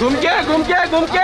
घूम के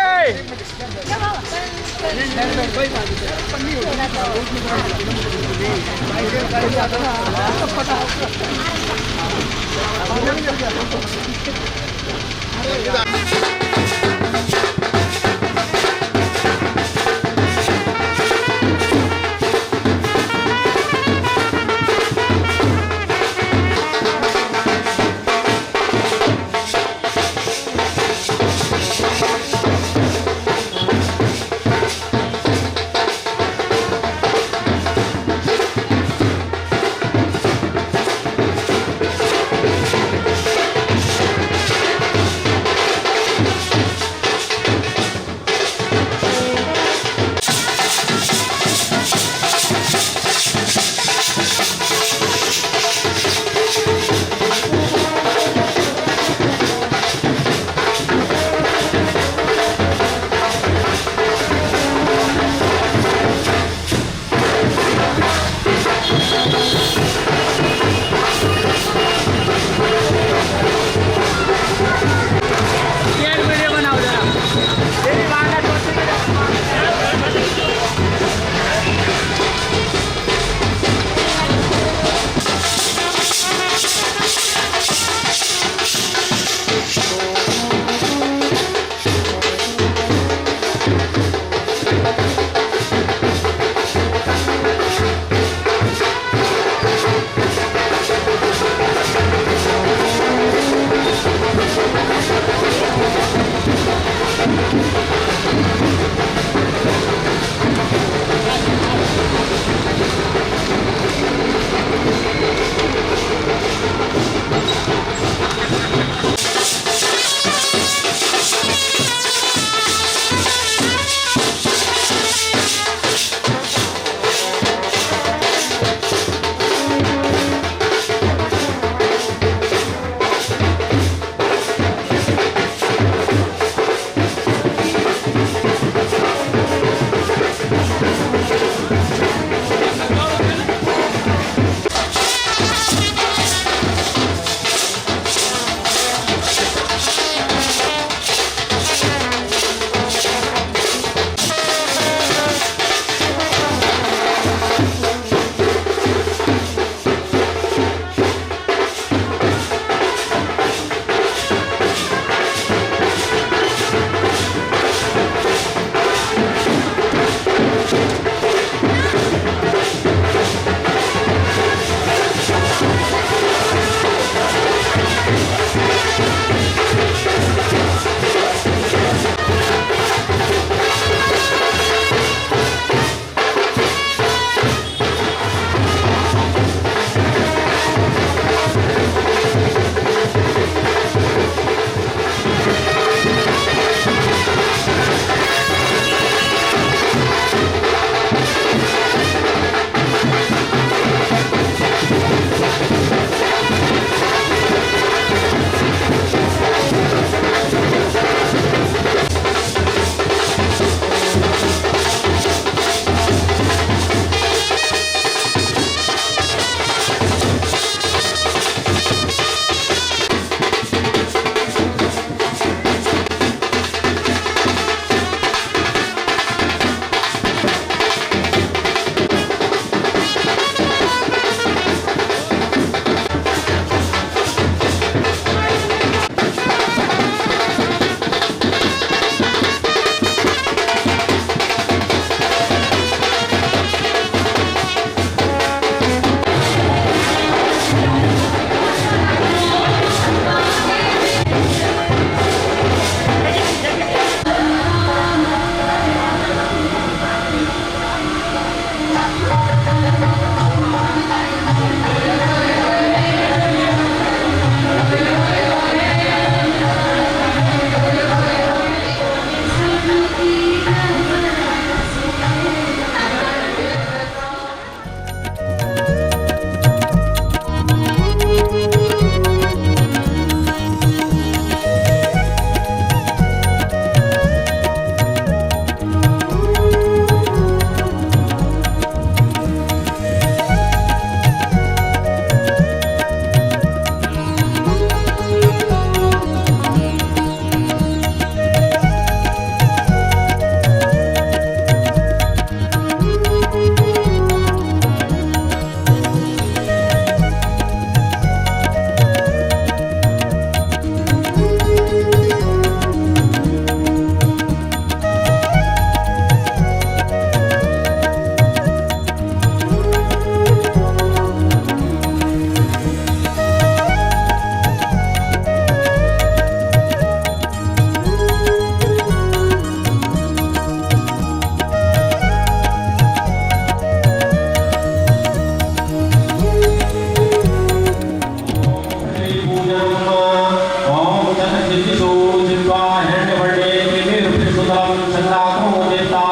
ओम तत्सदितो जित्वा हिरण्यवर्णे किमिरुपनिषुधं सन्नाथो देवता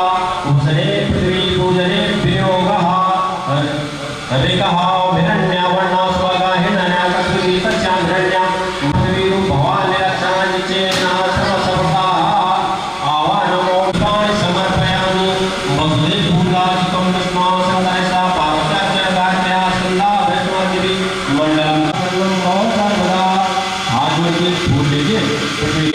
पूजने पृथ्वी पूजने वियोगः हरिकः हिरण्यवर्णा स्वगा हिरण्याकस्मिति तस्यां हिरण्यां पृथ्वी भवान् रक्षानिचेन सर्वसर्वता आवाहनमो पुष्पाणि समर्पयामि वसुदेव पूजादिकं तस्मात् सन्दायसा पार्वत्यार्चनगात्या सन्दाभस्मादिवि मंडलम सर्वदा आज में फूल लीजिए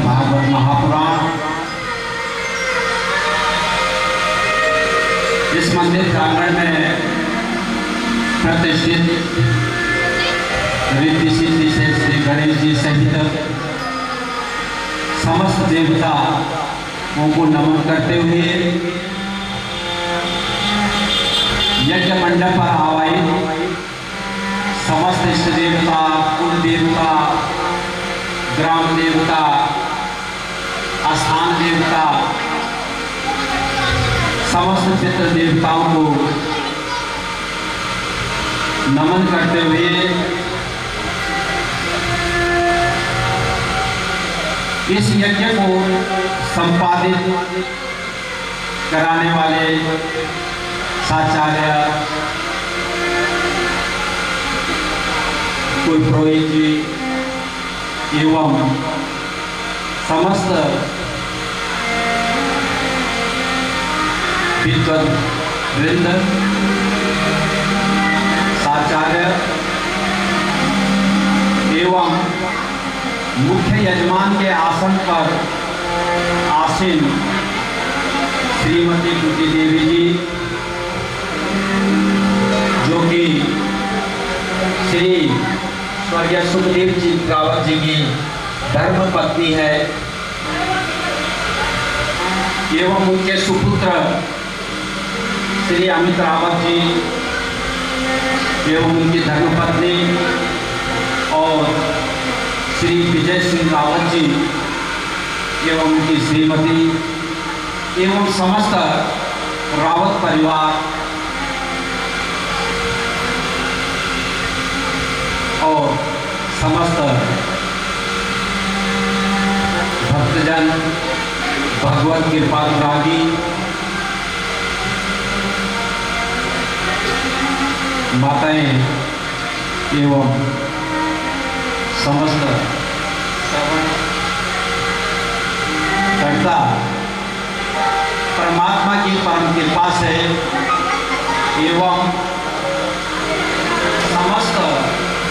भागवत महापुराण। इस मंदिर प्रांगण में प्रतिष्ठित रिद्धि सिद्धि से श्री गणेश जी सहित समस्त देवताओं को नमन करते हुए यज्ञ मंडप पर आवाहित समस्त इष्ट देवता, कुल देवता, ग्राम देवता, स्थान देवता, समस्त पितृ देवताओं को नमन करते हुए इस यज्ञ को संपादित कराने वाले साचार्य कुल पुरोहित जी एवं समस्त विद्वत वृंद, साचार्य एवं मुख्य यजमान के आसन पर आसीन श्रीमती कुटी देवी जी, जो कि श्री स्वर्गीय सुखदेव जी रावत जी की धर्म पत्नी है, एवं उनके सुपुत्र श्री अमित रावत जी एवं उनकी धर्मपत्नी और श्री विजय सिंह रावत जी एवं उनकी श्रीमती एवं समस्त रावत परिवार और समस्त भक्तजन, भगवत कृपा दुरागी, माताएं एवं समस्त करता परमात्मा की परम कृपा से एवं समस्त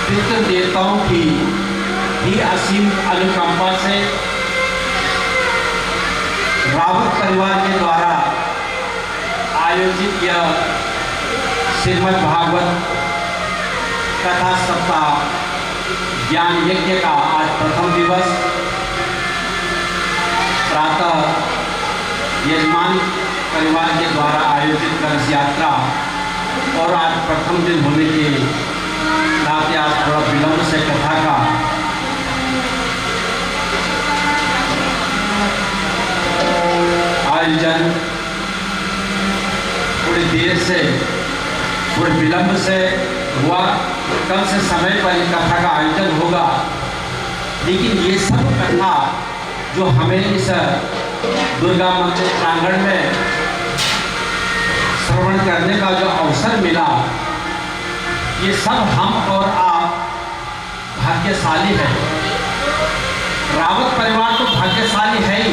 पितृ देवताओं की भी असीम अनुकंपा से रावत परिवार के द्वारा आयोजित यह श्रीमद् भागवत कथा सप्ताह ज्ञान यज्ञ का आज प्रथम दिवस प्रातः यजमान परिवार के द्वारा आयोजित कलश यात्रा और आज प्रथम दिन होने के नाते आज थोड़ा विलंब से कथा का आयोजन थोड़ी देर से, थोड़ी विलंब से हुआ। कल से समय पर कथा का आयोजन होगा, लेकिन ये सब कथा जो हमें इस दुर्गा मंदिर प्रांगण में श्रवण करने का जो अवसर मिला, ये सब हम और आप भाग्यशाली हैं। रावत परिवार तो भाग्यशाली है ही,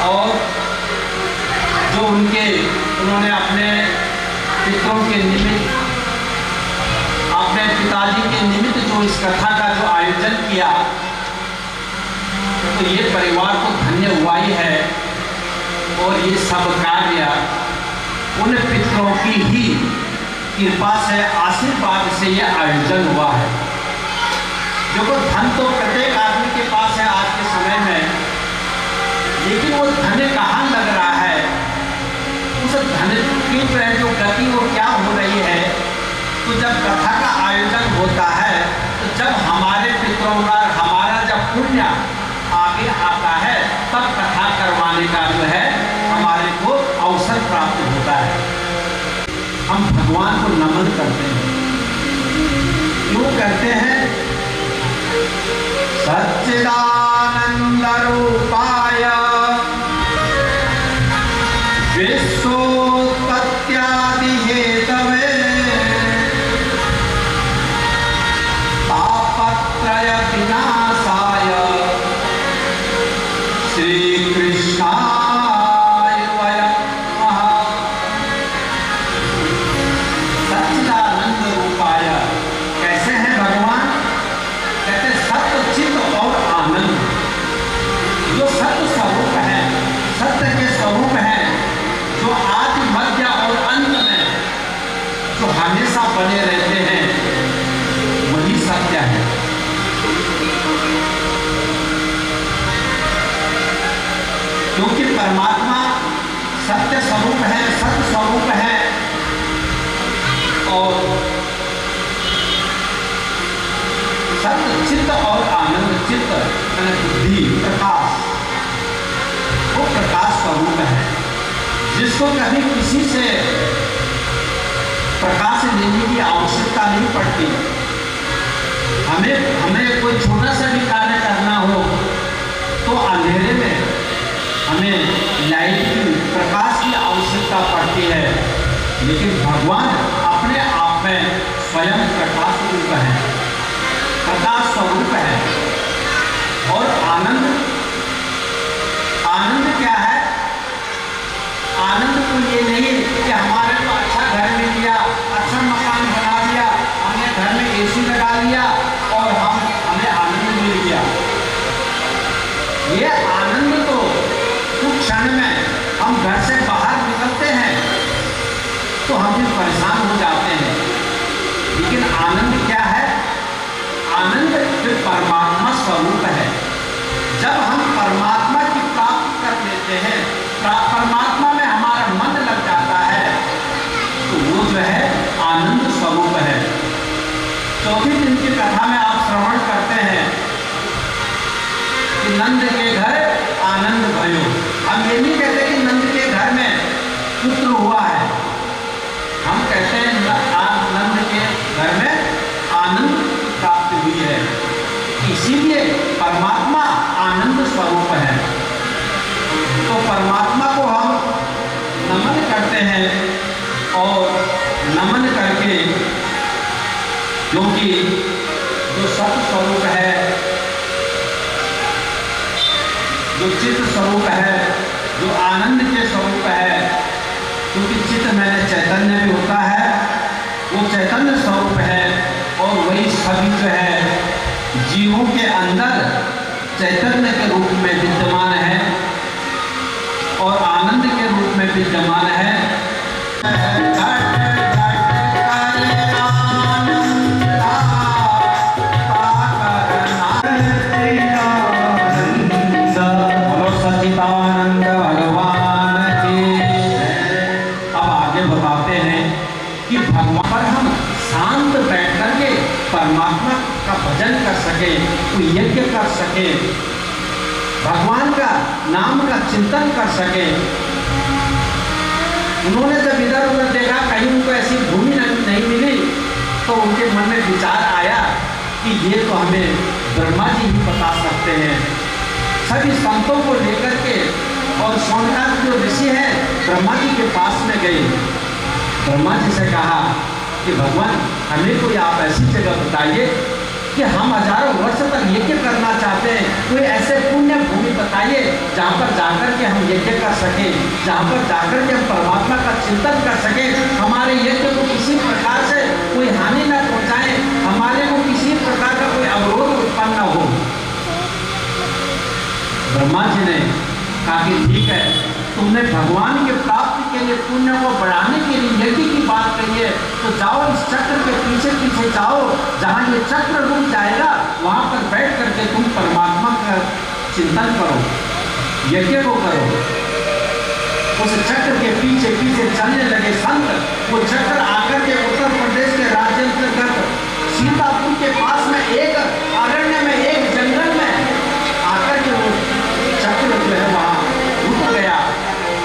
और जो उन्होंने अपने पितरों के निमित्त, अपने पिताजी के निमित्त जो इस कथा का जो आयोजन किया, तो ये परिवार तो धन्य हुआ ही है। और ये सब कार्य उन पितरों की ही कृपा से, आशीर्वाद से ये आयोजन हुआ है। देखो, धन तो प्रत्येक आदमी के पास है आज के समय में, लेकिन वो धन कहाँ लग रहा है, उस धन की जो गति वो क्या हो रही है। तो जब कथा का आयोजन होता है, तो जब हमारे पितरों का हमारा जब पुण्य आगे आता है, तब कथा करवाने का जो है हमारे को अवसर प्राप्त होता है। हम भगवान को नमन करते हैं। क्यों करते हैं? सच्चिदानंद रूपाय विश्वोत्पत्त्यादि हेतवे तापत्रय विनाशाय श्री कृष्णाय वयं नमः। सच्चिदानंद रूपाय कैसे हैं भगवान? कहते सत्य, चित्त और आनंद। क्योंकि परमात्मा सत्य स्वरूप है, सत्य स्वरूप है, और सत्य चित्त और आनंद चित्त यानी बुद्धि प्रकाश, वो प्रकाश स्वरूप है, जिसको कभी किसी से प्रकाश लेने की आवश्यकता नहीं पड़ती। हमें कोई छोटा सा भी कार्य करना हो तो अंधेरे में हमें लाइट की, प्रकाश की आवश्यकता पड़ती है, लेकिन भगवान अपने आप में स्वयं प्रकाश रूप है, प्रकाश स्वरूप है। और आनंद, आनंद क्या है? आनंद तो ये नहीं कि हमारे को अच्छा घर मिल गया, अच्छा मकान बना दिया, हमने घर में एसी लगा लिया और हमें आनंद मिल गया। ये आनंद तो कुछ क्षण में हम घर से बाहर निकलते हैं तो हम भी परेशान हो जाते हैं, लेकिन आनंद क्या है? आनंद जो परमात्मा स्वरूप है। जब हम परमात्मा की प्राप्ति कर लेते हैं, परमात्मा में हमारा मन लग जाता है, तो वो जो है आनंद स्वरूप है। चौथी दिन की कथा में आप श्रवण करते हैं कि नंद के घर आनंद भयो। हम ये नहीं कहते कि नंद के घर में पुत्र हुआ है, हम कहते हैं नंद के घर में आनंद प्राप्त हुई है। इसीलिए परमात्मा आनंद स्वरूप है। तो परमात्मा को हम नमन करते हैं, और नमन करके, क्योंकि जो सत्य स्वरूप है, जो चित्त स्वरूप है, जो आनंद के स्वरूप है, क्योंकि चित्त में चैतन्य भी होता है, वो चैतन्य स्वरूप है, और वही सभी जो है जीवों के अंदर चैतन्य के रूप में विद्यमान है और आनंद के रूप में विद्यमान है। बोलो सच्चिदानंद भगवान की। अब आगे बताते हैं कि भगवान पर हम शांत बैठ करके परमात्मा का भजन कर सके, कोई यज्ञ कर सके, भगवान का नाम का चिंतन कर सके। उन्होंने जब इधर उधर देखा, कहीं उनको ऐसी भूमि नहीं मिली, तो उनके मन में विचार आया कि ये तो हमें ब्रह्मा जी ही बता सकते हैं। सभी संतों को लेकर के और सोमनाथ जो ऋषि हैं ब्रह्मा जी के पास में गए। ब्रह्मा जी से कहा कि भगवान हमें कोई आप ऐसी जगह बताइए कि हम हजारों वर्ष तक यज्ञ करना चाहते हैं, कोई ऐसे पुण्य भूमि बताइए जहाँ पर जाकर के हम यज्ञ कर सकें, जहाँ पर जाकर के हम परमात्मा का चिंतन कर सकें, हमारे यज्ञ को किसी प्रकार से कोई हानि न पहुँचाए, हमारे को किसी प्रकार का कोई अवरोध उत्पन्न न हो। ब्रह्मा जी ने कहा कि ठीक है, तुमने भगवान के प्राप्ति के लिए, पुण्य को बढ़ाने के लिए यज्ञ की बात कही है, तो जाओ इस चक्र के पीछे पीछे जाओ, जहाँ ये चक्र रुक जाएगा वहाँ पर बैठ करके तुम परमात्मा का चिंतन करो, यज्ञ को करो। उस चक्र के पीछे पीछे चलने लगे संत। वो चक्र आकर के उत्तर प्रदेश के राज्य अंतर्गत सीतापुर के पास में एक अरण्य में, एक जंगल में आकर के वो चक्र जो है वहाँ रुक गया।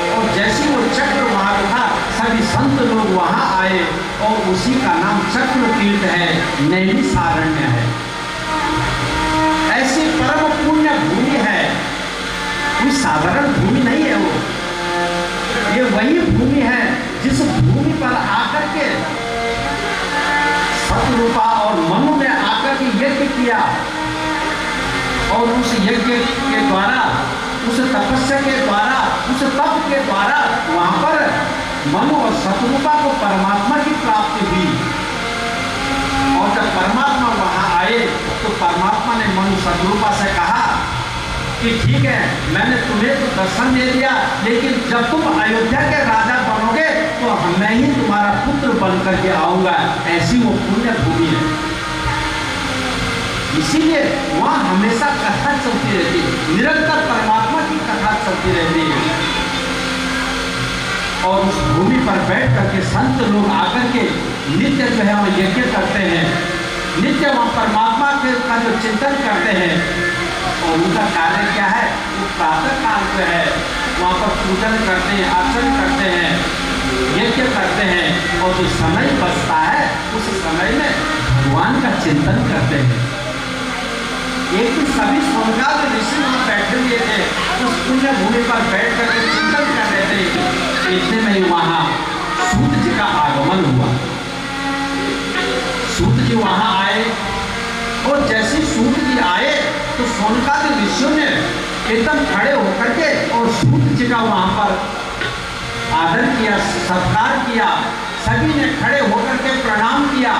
और जैसे वो चक्र वहाँ था, सभी संत लोग वहाँ आए, और उसी का नाम चक्र तीर्थ है, नैमिषारण्य है। ऐसी परम पुण्य भूमि है, कोई साधारण भूमि नहीं है वो। ये वही भूमि है जिस भूमि पर आकर के सतरूपा और मनु ने आकर के यज्ञ किया, और उस यज्ञ के द्वारा, उस तपस्या के द्वारा, उस तप के द्वारा वहां पर मनु और सतरूपा को परमात्मा की प्राप्ति हुई। और जब परमात्मा वहां आए तो परमात्मा ने मनु सतरूपा से कहा कि ठीक है, मैंने तुम्हें तो दर्शन दे दिया, लेकिन जब तुम अयोध्या के राजा बनोगे तो मैं ही तुम्हारा पुत्र बन करके आऊंगा। ऐसी वो पुण्य भूमि है, इसीलिए वहाँ हमेशा कथा चलती रहती है, निरंतर परमात्मा की कथा चलती करती रहती है। और उस भूमि पर बैठ करके संत लोग आकर के नित्य जो है वहाँ यज्ञ करते हैं, नित्य वहाँ परमात्मा का जो चिंतन करते हैं। और उनका कार्य क्या है? वो प्रातः काल जो है वहाँ पर पूजन करते हैं, अर्चन करते हैं, यज्ञ करते हैं। और जो समय बचता है उस समय में भगवान का चिंतन करते हैं। एक दिन सभी सोनकाद ऋषि वहाँ बैठे हुए थे, उस पुण्य भूमि पर बैठ करके चिंतन कर रहे थे। इतने में ही वहाँ सूत जी का आगमन हुआ। सूत जी वहाँ आए और जैसे सूत जी आए तो सोनकाद ऋषियों ने एकदम खड़े होकर के और सूत जी का वहाँ पर आदर किया, सत्कार किया। सभी ने खड़े होकर के प्रणाम किया।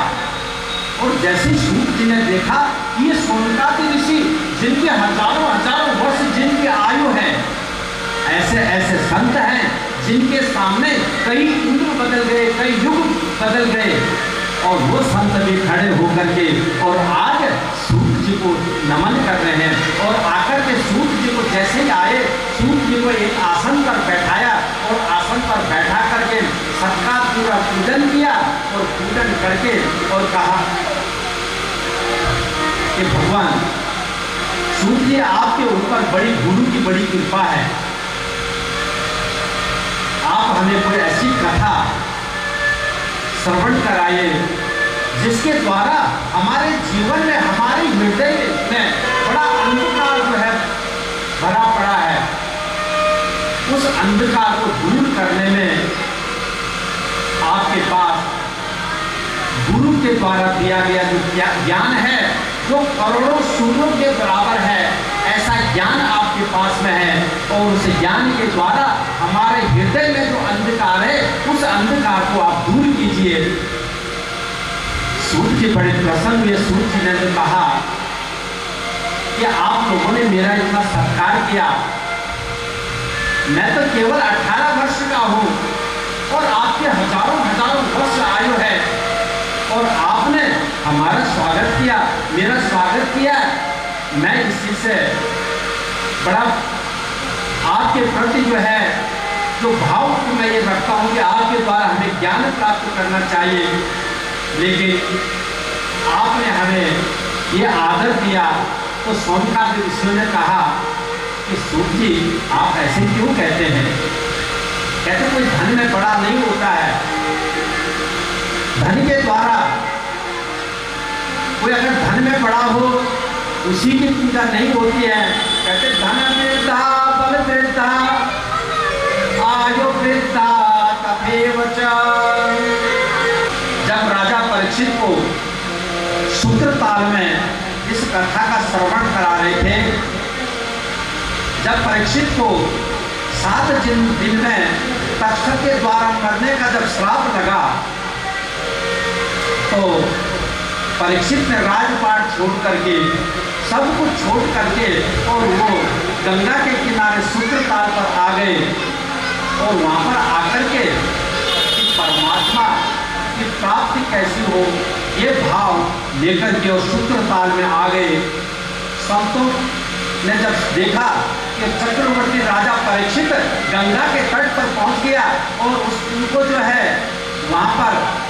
और जैसे सूत जी ने देखा ये सोनकाद ऋषि जिनके हजारों हजारों वर्ष जिनकी आयु है, ऐसे ऐसे संत हैं जिनके सामने कई युग बदल गए, कई युग बदल गए। और वो संत भी खड़े होकर के और आज सूत जी को नमन कर रहे हैं। और आकर के सूत जी को जैसे ही आए, सूत जी को एक आसन पर बैठाया और आसन पर बैठा करके सबका पूरा पूजन किया। और पूजन करके और कहा कि भगवान सूत जी आपके ऊपर बड़ी गुरु की बड़ी कृपा है। आप हमें कोई ऐसी कथा श्रवण कराइए जिसके द्वारा हमारे जीवन में, हमारे हृदय में बड़ा अंधकार जो है भरा पड़ा है, उस अंधकार को दूर करने में आपके पास गुरु के द्वारा दिया गया जो ज्ञान है, जो करोड़ों सूर्यों के बराबर है, ऐसा ज्ञान आपके पास में है। और उस ज्ञान के द्वारा हमारे हृदय में जो अंधकार है, उस अंधकार को आप दूर कीजिए। सूत जी बड़े प्रसन्न हुए। सूत जी ने कहा कि आप लोगों ने मेरा इतना सत्कार किया, मैं तो केवल 18 वर्ष का हूं और आपके हजारों हजारों वर्ष आयु है, और आपने हमारा स्वागत किया, मेरा स्वागत किया। मैं इस चीज से बड़ा आपके प्रति जो है जो भाव मैं ये रखता हूँ कि आपके द्वारा हमें ज्ञान प्राप्त करना चाहिए। लेकिन आपने हमें ये आदर दिया। तो सोनकाद ऋषि ने कहा कि सूत जी आप ऐसे क्यों कहते हैं? कहते कोई धन में बड़ा नहीं होता है, धन के द्वारा कोई अगर धन में बड़ा हो उसी की पूजा नहीं होती है। कहते धन वृद्धा बल वृद्धा आयु वृद्धा तथैव च। जब राजा परीक्षित को सूत्रताल में इस कथा का श्रवण करा रहे थे, जब परीक्षित को 7 दिन में तक्षक के द्वारा मरने का जब श्राप लगा, तो परीक्षित ने राजपाट छोड़ करके, सब कुछ छोड़ करके और वो गंगा के किनारे सूत्रताल पर आ गए। और वहाँ पर आकर के कि परमात्मा की प्राप्ति कैसी हो, ये भाव लेकर के और सूत्रताल में आ गए। संतों ने जब देखा कि चक्रवर्ती राजा परीक्षित गंगा के तट पर पहुंच गया और उनको जो है वहाँ पर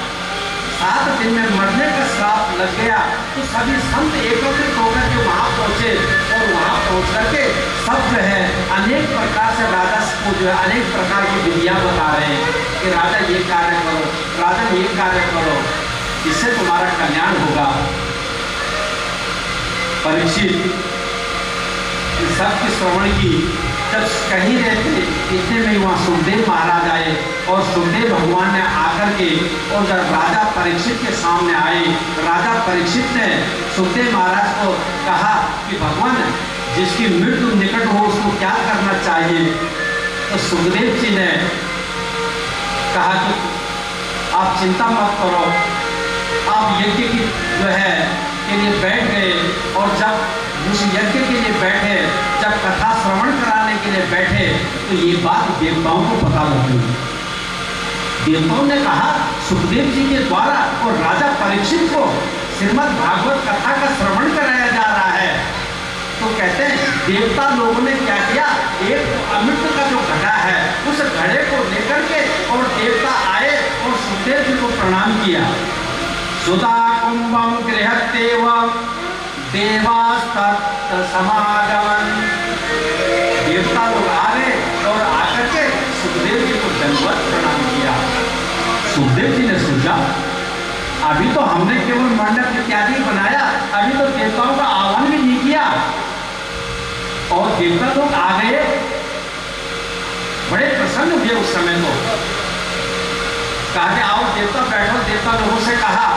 7 दिन में मरने का श्राप लग गया, तो सभी संत एकत्रित होकर के वहाँ पहुँचे। और वहाँ पहुँच करके सब जो है अनेक प्रकार से राजा को जो है अनेक प्रकार की विधियाँ बता रहे हैं कि राजा ये कार्य करो, राजा ये कार्य करो, इससे तुम्हारा कल्याण होगा। परीक्षित सबकी श्रवण की जब कहीं रहते, इतने में वहाँ सुखदेव महाराज आए। और सुखदेव भगवान ने आकर के और जब राजा परीक्षित के सामने आए, राजा परीक्षित ने सुखदेव महाराज को कहा कि भगवान जिसकी मृत्यु निकट हो उसको क्या करना चाहिए? तो सुखदेव जी ने कहा कि आप चिंता मत करो, आप यज्ञ की जो है के लिए बैठ गए। और जब उस यज्ञ के लिए बैठे, जब कथा श्रवण कराने के लिए बैठे, तो ये बात देवताओं को पता लगी। देवताओं ने कहा सुखदेव जी के द्वारा और राजा परीक्षित को श्रीमद् भागवत कथा का श्रवण कराया जा रहा है। तो कहते हैं देवता लोगों ने क्या किया, एक अमृत का जो घड़ा है उस घड़े को लेकर के और देवता आए और सुखदेव जी को प्रणाम किया। सुधा कुंभम गृहत्येव देवास्तत् समागमन। देवता लोग आ गए और आकर के सुखदेव जी को दंडवत प्रणाम किया। सुखदेव जी ने सोचा अभी तो हमने केवल मंडप इत्यादि बनाया, अभी तो देवताओं का आह्वान भी नहीं किया। और देवता लोग आ गए, बड़े प्रसन्न हुए उस समय। तो कहा कि आओ देवता बैठो। देवता लोगों से कहा,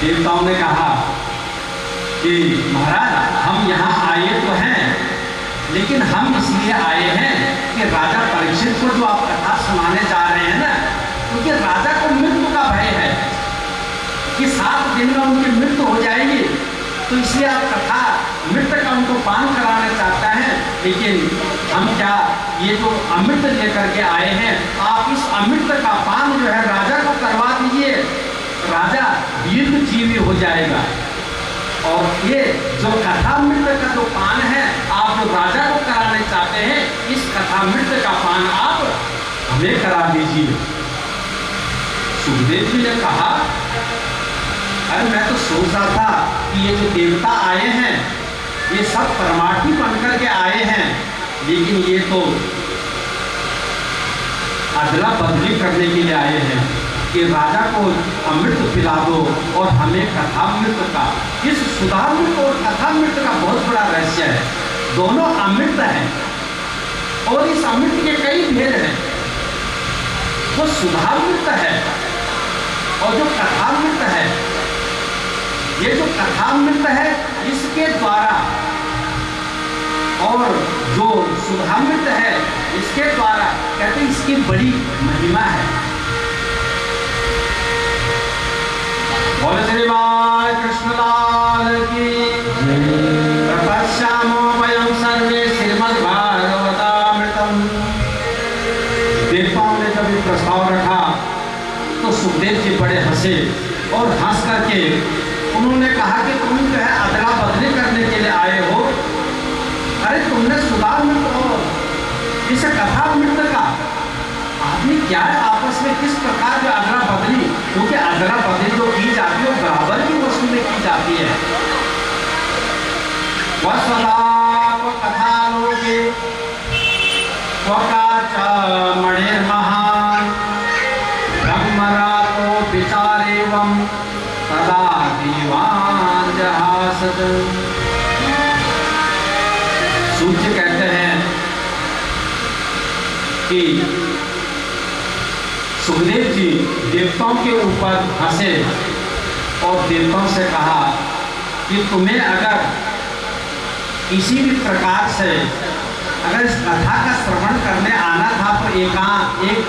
देवताओं ने कहा कि महाराज हम यहाँ आए तो हैं, लेकिन हम इसलिए आए हैं कि राजा परीक्षित को जो आप कथा सुनाने जा रहे हैं ना, क्योंकि राजा को मृत्यु का भय है कि 7 दिन में उनकी मृत्यु हो जाएगी, तो इसलिए आप कथा मृत का उनको पान कराना चाहता है। लेकिन हम क्या, ये जो अमृत लेकर के आए हैं, आप इस अमृत का पान जो है राजा को करवा दीजिए, राजा दीर्घजीवी हो जाएगा। और ये जो कथामृत का जो पान है, आप जो राजा को कराने चाहते हैं, इस कथामृत का पान आप हमें करा दीजिए। सुखदेव जी ने कहा, अरे मैं तो सोच रहा था कि ये जो देवता आए हैं ये सब परमार्थी बनकर के आए हैं, लेकिन ये तो अदला बदली करने के लिए आए हैं कि राजा को अमृत पिला दो और हमें कथामृत का। इस सुधामृत और कथामृत का बहुत बड़ा रहस्य है, दोनों अमृत हैं और इस अमृत के कई भेद हैं। वो सुधामृत है और जो कथामृत है, ये जो कथामृत है इसके द्वारा, और जो सुधामृत है इसके द्वारा, कहते हैं इसकी बड़ी महिमा है। बोल श्री बाल कृष्णलाल की तपस्यामो वयं सर्वे श्रीमद्भागवतामृतम्। देवताओं ने जब प्रस्ताव रखा तो सुखदेव जी बड़े हंसे और हंस करके उन्होंने कहा कि तुम जो है अदला बदली करने के लिए आए हो। अरे तुमने सुधामृत और इस कथामृत का आदमी क्या है आपस में किस प्रकार जो अदला बदली, क्योंकि अदला बदली जो की जाती है वो बराबर की वस्तु में की जाती है। वसदाप कथालोके वकाच मणिर्महान् ब्रह्मरातो विचारेवं तदा दीवान जहासद। सूर्य कहते हैं कि सुखदेव जी देवताओं के ऊपर हंसे और देवताओं से कहा कि तुम्हें अगर किसी भी प्रकार से अगर इस कथा का श्रवण करने आना था तो एक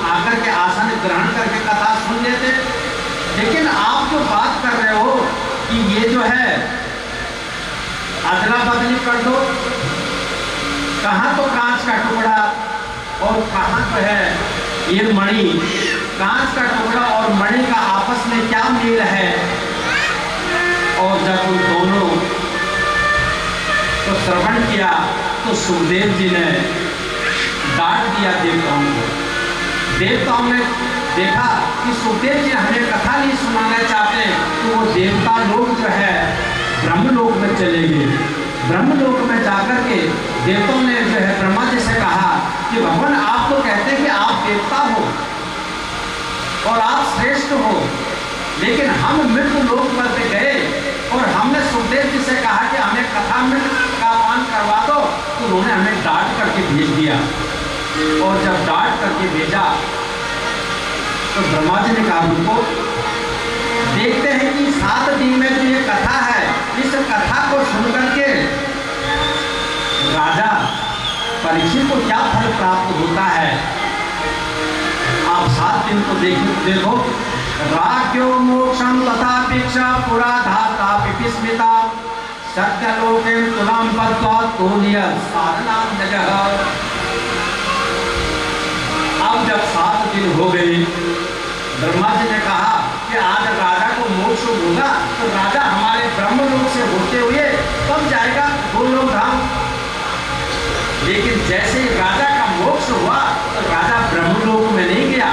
आकर के आसन ग्रहण करके कथा सुन लेते। लेकिन आप जो बात कर रहे हो कि ये जो है अदला बदली कर दो, कहाँ तो कांच का टुकड़ा और कहाँ तो है ये मणि, कांच का टुकड़ा और मणि का आपस में क्या मेल है। और जब उन दोनों को श्रवण किया तो सुखदेव जी ने डांट दिया देवताओं को। देवताओं ने देखा कि सुखदेव जी हमें कथा नहीं सुनाना चाहते, तो वो देवता लोग जो है ब्रह्मलोक में चले गए। ब्रह्मलोक में जाकर के देवताओं ने जो है ब्रह्मा जी से कहा कि भगवान आप तो कहते हैं कि आप देवता हो और आप श्रेष्ठ हो, लेकिन हम मृत्यु लोक पर गए और हमने सुखदेव जी से कहा कि हमें कथामृत का पान करवा दो, तो उन्होंने हमें डांट करके भेज दिया। और जब डांट करके भेजा तो ब्रह्मा जी ने कहा उनको देखते हैं कि 7 दिन में जो ये कथा है, इस कथा को सुन करके राजा परीक्षित को क्या फल प्राप्त होता है। आप 7 दिन को देखो। राज्यो मोक्षम तथा भिक्षा पुरा धाता पिस्मिता सत्यलोके तुलाम पत्वा तोलिया साधनाम जगह। अब जब 7 दिन हो गए, ब्रह्मा जी ने कहा कि आज राजा को मोक्ष होगा, तो राजा हमारे ब्रह्मलोक से होते हुए कब जाएगा गोलोक धाम। लेकिन जैसे ही राजा का मोक्ष हुआ तो राजा ब्रह्मलोक में नहीं गया,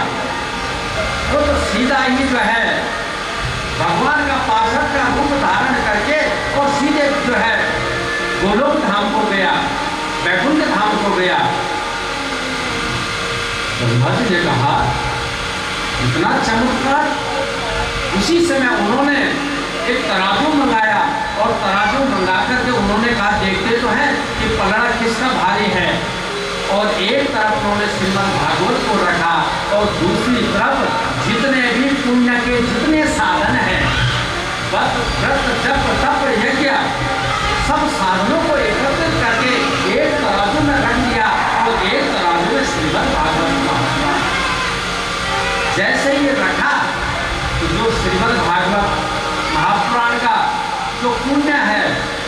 वो तो सीधा ही जो है भगवान का पार्षद का रूप धारण करके और सीधे जो है गोलोक धाम को गया, वैकुंठ धाम को गया। ब्रह्मा जी ने कहा इतना चमत्कार। उसी समय उन्होंने एक तराजू मंगाया और तराजू मंगा करके उन्होंने कहा देखते तो हैं कि पलड़ा किसका भारी है, और एक तरफ उन्होंने श्रीमद् भागवत को रखा और दूसरी तरफ जितने भी पुण्य के जितने साधन हैं, व्रत जप तप यज्ञ सब साधनों को एकत्रित करके एक तराजू में रख दिया और एक तराजू में श्रीमद् भागवत का रखा। जैसे ही रखा तो जो श्रीमद् भागवत महापुराण का जो पुण्य है,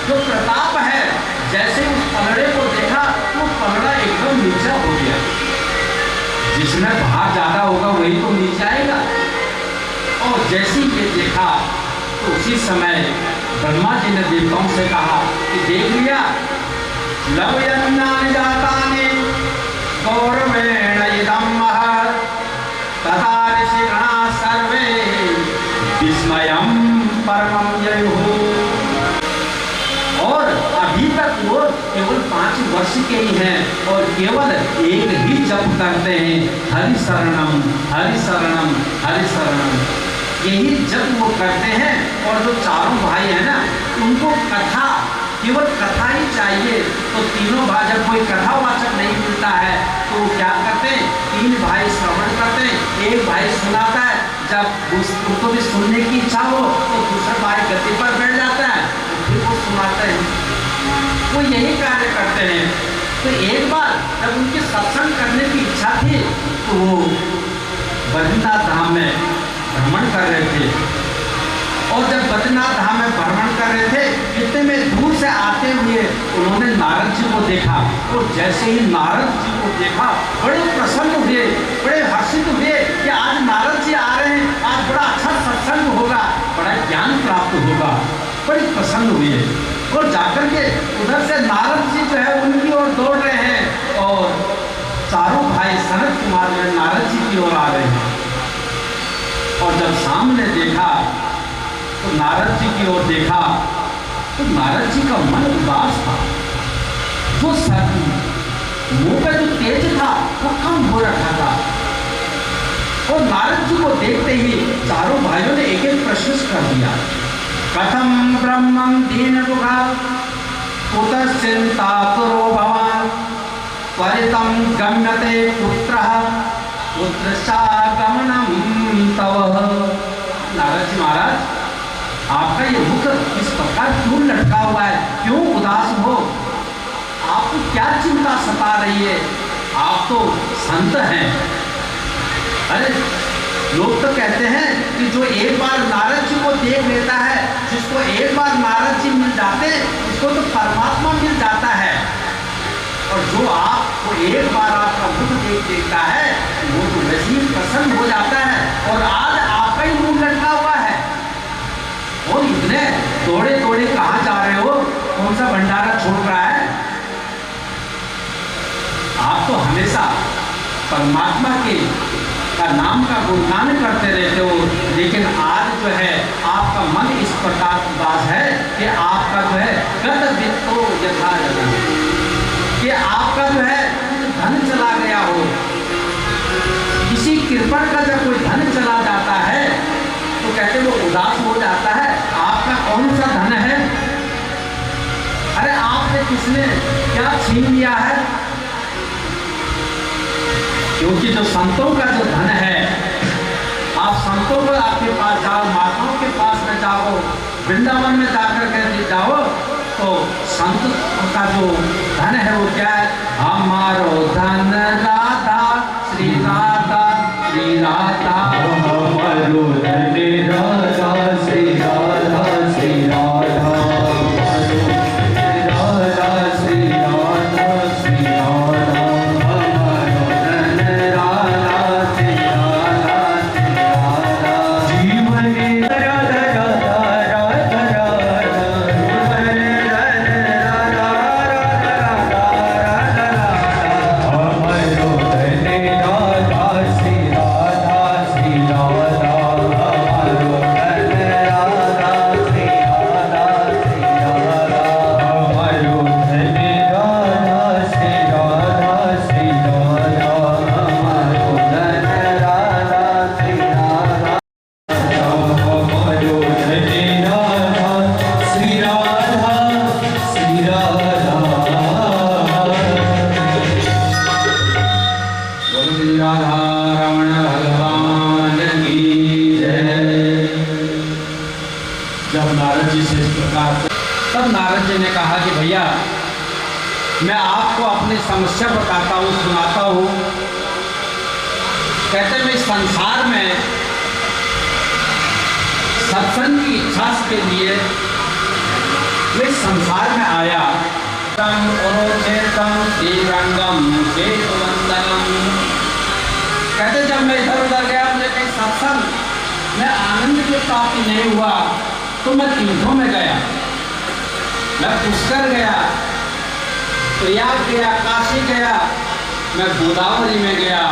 जो प्रताप है, जैसे उस पलड़े को देखा तो पलड़ा एकदम नीचा हो गया। जिसमें भार ज्यादा होगा वही तो नीचे आएगा। और जैसे ही ये देखा तो उसी समय ब्रह्मा जी ने देवताओं से कहा कि देख लिया, लवयन्नानि जातानि गौरवेण इदं महत् तथा ऋषिगणाः सर्वे विस्मयं परमं ययुः। और अभी तक वो केवल 5 वर्ष के ही हैं और केवल एक ही जप करते हैं, हरि शरणम हरि शरणम हरि शरणम। यही जब वो करते हैं। और जो चारों भाई हैं ना, उनको कथा, केवल कथा ही चाहिए। तो तीनों भाई, जब कोई कथावाचक नहीं मिलता है तो वो क्या करते हैं, 3 भाई श्रवण करते हैं, एक भाई सुनाता है। जब उसको भी सुनने की इच्छा हो तो दूसरा भाई गद्दी पर बैठ जाता है, फिर वो सुनाते हैं। वो यही कार्य करते हैं। तो एक बार जब उनकी सत्संग करने की इच्छा थी तो वो बद्रीनाथ धाम में भ्रमण कर रहे थे। और जब बद्रीनाथ धाम में भ्रमण कर रहे थे, इतने में दूर से आते हुए उन्होंने नारद जी को देखा। और जैसे ही नारद जी को देखा बड़े प्रसन्न हुए, बड़े हर्षित हुए कि आज नारद जी आ रहे हैं, आज बड़ा अच्छा सत्संग होगा, बड़ा ज्ञान प्राप्त होगा। बड़े प्रसन्न हुए और जाकर के उधर से नारद जी जो है उनकी ओर दौड़ रहे हैं और चारों भाई सनत कुमार जो नारद जी की ओर आ रहे हैं। और जब सामने देखा तो नारद जी की ओर देखा तो नारद जी का मन उदास था। जो मुंह पे जो तेज था वो कम हो रखा था। और नारद जी को देखते ही चारों भाइयों ने एक एक प्रश्न कर दिया। कथम ब्रह्मं दीन दुखा कुतश्चिन्तातुरो भवान् त्वरितं गम्यते पुत्रः पुत्रश्चागमनं तव। नारद जी महाराज, आपका ये मुख इस प्रकार क्यों लटका हुआ है, क्यों उदास हो, आपको क्या चिंता सता रही है? आप तो संत हैं। अरे लोग तो कहते हैं कि जो एक बार नारद जी को देख लेता है, जिसको एक बार नारद जी मिल जाते हैं उसको तो परमात्मा मिल जाता है। और जो आपको एक बार आपका मुख देख देखता है वो तो वैसे ही प्रसन्न हो जाता है। और आज आपका ही मुंह लटका हुआ है। और इतने दौड़े दौड़े कहाँ जा रहे हो, कौन सा भंडारा छोड़ रहा है? आप तो हमेशा परमात्मा के का नाम का गुणगान करते रहते हो, लेकिन आज जो है आपका मन इस प्रकार उदास है कि आपका जो है गत वित्तो यथा कि आपका जो है धन चला गया हो। किसी कृपण का जब कोई धन चला जाता है तो कहते वो उदास हो जाता है। आपका कौन सा धन है? अरे आपने किसने क्या छीन लिया है? क्योंकि जो संतों का जो धन है, आप संतों को आपके पास जाओ, महात्माओं के पास में जाओ, वृंदावन में जाकर के जाओ तो संत का जो धन है वो क्या है? हमारो धन राधा श्री राधा श्री राधा, हमारो धन राधा श्री राधा श्री राधा, राधा श्री राधा श्री राधा, हमारो धन राधा श्री राधा श्री राधा, जीवन राधा राधा राधा राधा, जीवन राधा राधा राधा राधा मैं आपको अपनी समस्या बताता हूँ, सुनाता हूँ। कहते मैं इस संसार में सत्संग की इच्छा के लिए मैं इस संसार में आया। कहते जब मैं इधर उधर गया, मुझे कहीं सत्संग में आनंद की प्राप्ति नहीं हुआ तो मैं तीर्थों में गया, मैं पुष्कर गया, प्रयाग गया, काशी गया, मैं गोदावरी में गया।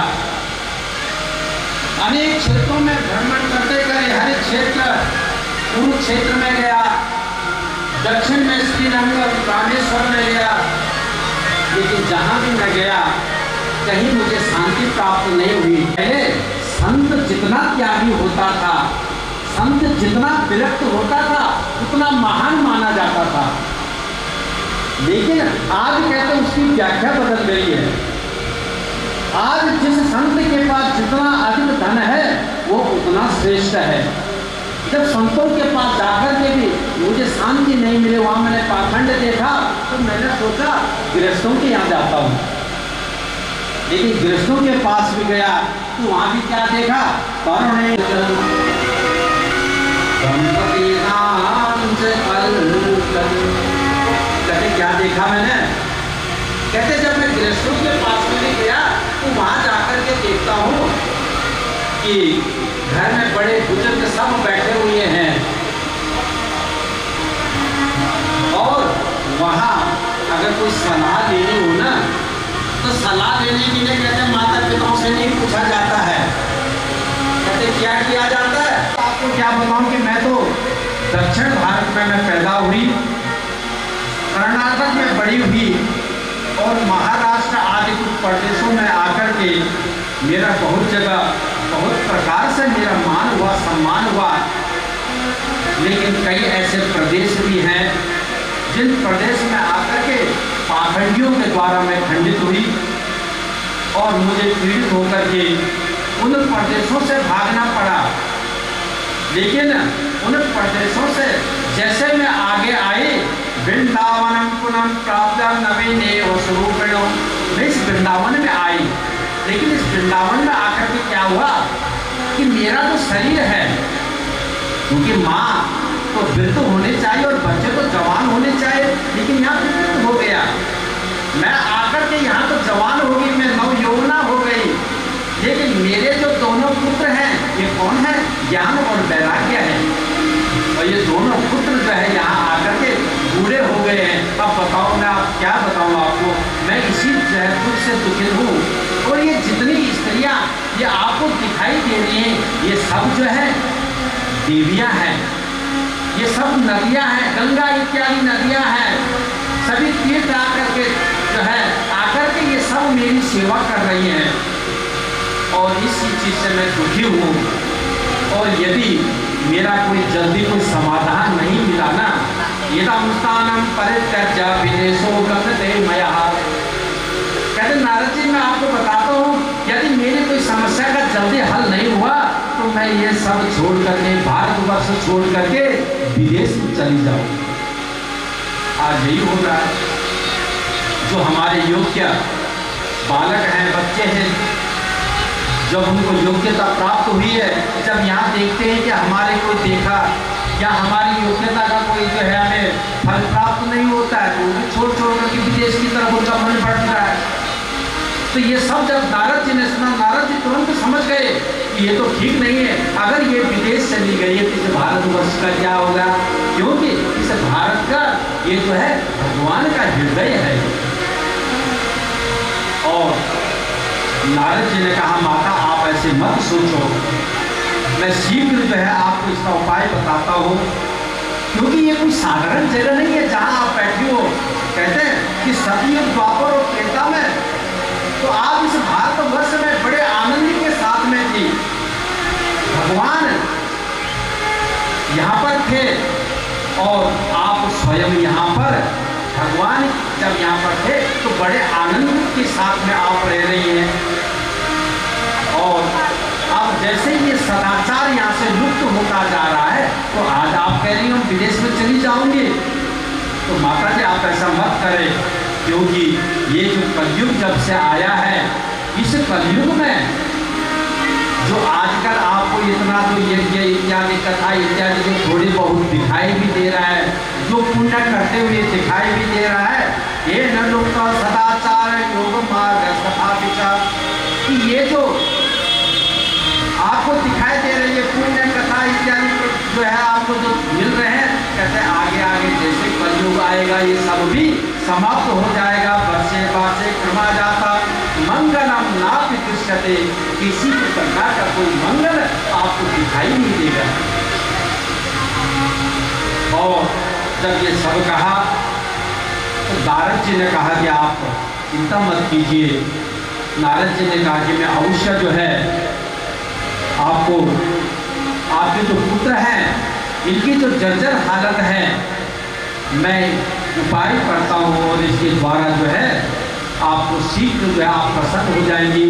अनेक क्षेत्रों में भ्रमण करते करे हर क्षेत्र, कुरुक्षेत्र में गया, दक्षिण में श्रीरंगम रामेश्वर में गया। लेकिन जहां भी मैं गया कहीं मुझे शांति प्राप्त नहीं हुई। पहले संत जितना त्यागी होता था, संत जितना विरक्त होता था, उतना महान माना जाता था। लेकिन आज कहते उसकी व्याख्या बदल गई है। आज जिस संत के पास जितना अधिक धन है वो उतना श्रेष्ठ है। जब संतों के पास जाकर के भी मुझे शांति नहीं मिले, वहां मैंने पाखंड देखा तो मैंने सोचा गृहस्थों के यहाँ जाता हूँ। लेकिन गृहस्थों के पास भी गया तो वहां भी क्या देखा, कहते क्या देखा मैंने। कहते जब मैं गृहस्थों के पास में गया तो वहां जाकर के देखता हूँ कि घर में बड़े बुजुर्ग सब बैठे हुए हैं और वहां अगर कोई सलाह लेनी हो ना तो सलाह लेने के लिए कहते माता पिताओं से नहीं पूछा जाता है। कहते क्या किया जाता है। आपको क्या बताऊं कि मैं तो दक्षिण भारत में मैं पैदा हुई, कर्नाटक में बड़ी हुई और महाराष्ट्र आदि कुछ प्रदेशों में आकर के मेरा बहुत जगह बहुत प्रकार से मेरा मान हुआ, सम्मान हुआ। लेकिन कई ऐसे प्रदेश भी हैं जिन प्रदेश में आकर के पाखंडियों के द्वारा मैं खंडित हुई और मुझे पीड़ित होकर के उन प्रदेशों से भागना पड़ा। लेकिन उन प्रदेशों से जैसे मैं आगे आई, वृंदावनम पुनः प्राप्त नवीनेव स्वरूपिणो, मैं इस वृंदावन में आई। लेकिन इस वृंदावन में आकर के क्या हुआ कि मेरा जो शरीर है, क्योंकि माँ तो वृद्ध होने चाहिए और बच्चे तो जवान होने चाहिए, लेकिन यहाँ पे वृद्ध हो गया। मैं आकर के यहाँ तो जवान हो गई, मैं नवयौवना हो गई। लेकिन मेरे जो दोनों पुत्र हैं ये कौन है, ज्ञान और वैराग्य है। और ये दोनों पुत्र जो है यहाँ आकर के बूढ़े हो गए हैं। अब बताओ मैं आप क्या बताऊँ आपको, मैं इसी दुख से दुखित हूँ। और ये जितनी स्त्रियाँ ये आपको दिखाई दे रही हैं ये सब जो है देवियाँ हैं, ये सब नदियाँ हैं, गंगा इत्यादि नदियाँ हैं। सभी तीर्थ आकर के जो है आकर के ये सब मेरी सेवा कर रही हैं। और इसी चीज़ से मैं दुखी हूँ। और यदि मेरा कोई जल्दी कोई समाधान नहीं मिला ना, यदम स्थानम परित्यज्य विदेशो गते मया। कहते नारद जी मैं आपको बताता हूँ, यदि मेरी कोई समस्या का जल्दी हल नहीं हुआ तो मैं ये सब छोड़ करके, भारतवर्ष छोड़ करके विदेश में चली जाऊँ। आज यही हो रहा है। जो हमारे योग्य बालक हैं, बच्चे हैं, जब उनको योग्यता प्राप्त हुई है, जब यहाँ देखते हैं कि हमारे कोई देखा या हमारी योग्यता का कोई जो है हमें फल प्राप्त नहीं होता है, तो उन्हें छोड़ छोड़ करके विदेश की तरफ उनका मन बढ़ रहा है। तो ये सब जब नारद जी ने सुना, नारद जी तुरंत समझ गए कि ये तो ठीक नहीं है। अगर ये विदेश चली गई है तो इस भारतवर्ष का क्या होगा, क्योंकि इस भारत का ये जो है भगवान का हृदय है। और नारद जी ने कहा माता आप ऐसे मत सोचो, मैं शीघ्र जो है आपको इसका उपाय बताता हूँ। क्योंकि ये कोई साधारण जगह नहीं है जहाँ आप बैठे हो। कहते हैं कि सतयुग द्वापर और त्रेता में तो आप इस भारतवर्ष में बड़े आनंद के साथ में थी। भगवान यहाँ पर थे और आप स्वयं यहाँ पर, भगवान जब यहाँ पर थे तो बड़े आनंद के साथ में आप रह रही हैं। और अब जैसे ये सदाचार यहाँ से लुप्त होता जा रहा है तो आज आप कह रही हो विदेश में चली जाऊंगी। तो माता जी आप ऐसा मत करें, क्योंकि ये जो कलयुग जब से आया है, इस कलयुग में जो आजकल आपको इतना जो यज्ञ इत्यादि कथा इत्यादि जो थोड़ी बहुत दिखाई भी दे रहा है, जो पुण्य करते हुए दिखाई भी दे रहा है, ये न लोग सदाचार योग मार्ग तथा विचार कि ये जो आपको दिखाई दे रही है पुण्य कथा इत्यादि जो है आपको जो मिल रहे हैं, कहते हैं आगे आगे जैसे कलयुग आएगा ये सब भी समाप्त हो जाएगा। वर्षे वर्षे क्रमा जाता मंगलम ना दृश्यते, किसी भी प्रकार का कोई मंगल आपको दिखाई नहीं देगा। और जब ये सब कहा तो नारद जी ने कहा कि आप चिंता मत कीजिए। नारद जी ने कहा कि मैं अवश्य जो है आपको, आपके जो पुत्र हैं इनकी जो जर्जर हालत है मैं उपाय करता हूँ और इसके द्वारा जो है आपको शीघ्र जो है आप प्रसन्न हो जाएंगी।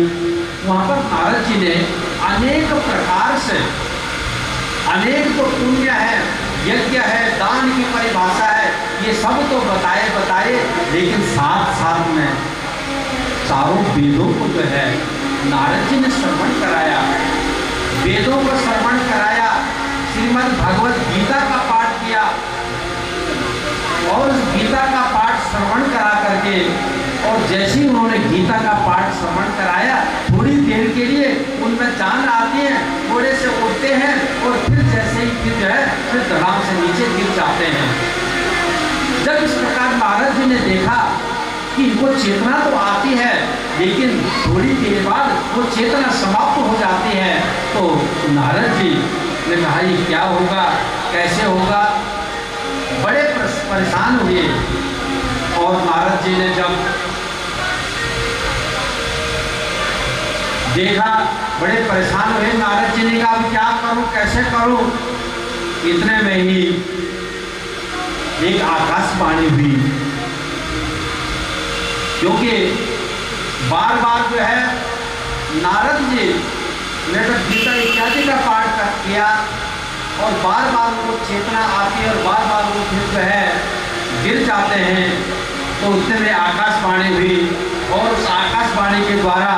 वहाँ पर नारद जी ने अनेक प्रकार से, अनेक तो पुण्य है, यज्ञ है, दान की परिभाषा है, ये सब तो बताए, लेकिन साथ साथ में चारों वेदों को जो है नारद जी ने श्रवण कराया, वेदों को श्रवण कराया, श्रीमद् भगवत गीता का पाठ किया और उस गीता का पाठ श्रवण करा करके, और जैसे ही उन्होंने गीता का पाठ श्रवण कराया थोड़ी देर के लिए उनमें जान आती है, थोड़े से उठते हैं और फिर जैसे ही फिर जो है फिर धड़ाम से नीचे गिर जाते हैं। जब इस प्रकार नारद जी ने देखा कि इनको चेतना तो आती है लेकिन थोड़ी देर बाद वो चेतना समाप्त हो जाती है, तो नारद जी ने कहा ये क्या होगा, कैसे होगा, बड़े परेशान हुए। और नारद जी ने जब देखा बड़े परेशान हुए, नारद जी ने कहा अब क्या करूं, कैसे करूं। इतने में ही एक आकाशवाणी हुई, क्योंकि बार बार जो है नारद जी ने तो गीता इत्यादि का पाठ किया और बार बार उनको चेतना आती है और बार बार वो फिर जो है गिर जाते हैं। तो उतने में आकाशवाणी हुई और उस आकाशवाणी के द्वारा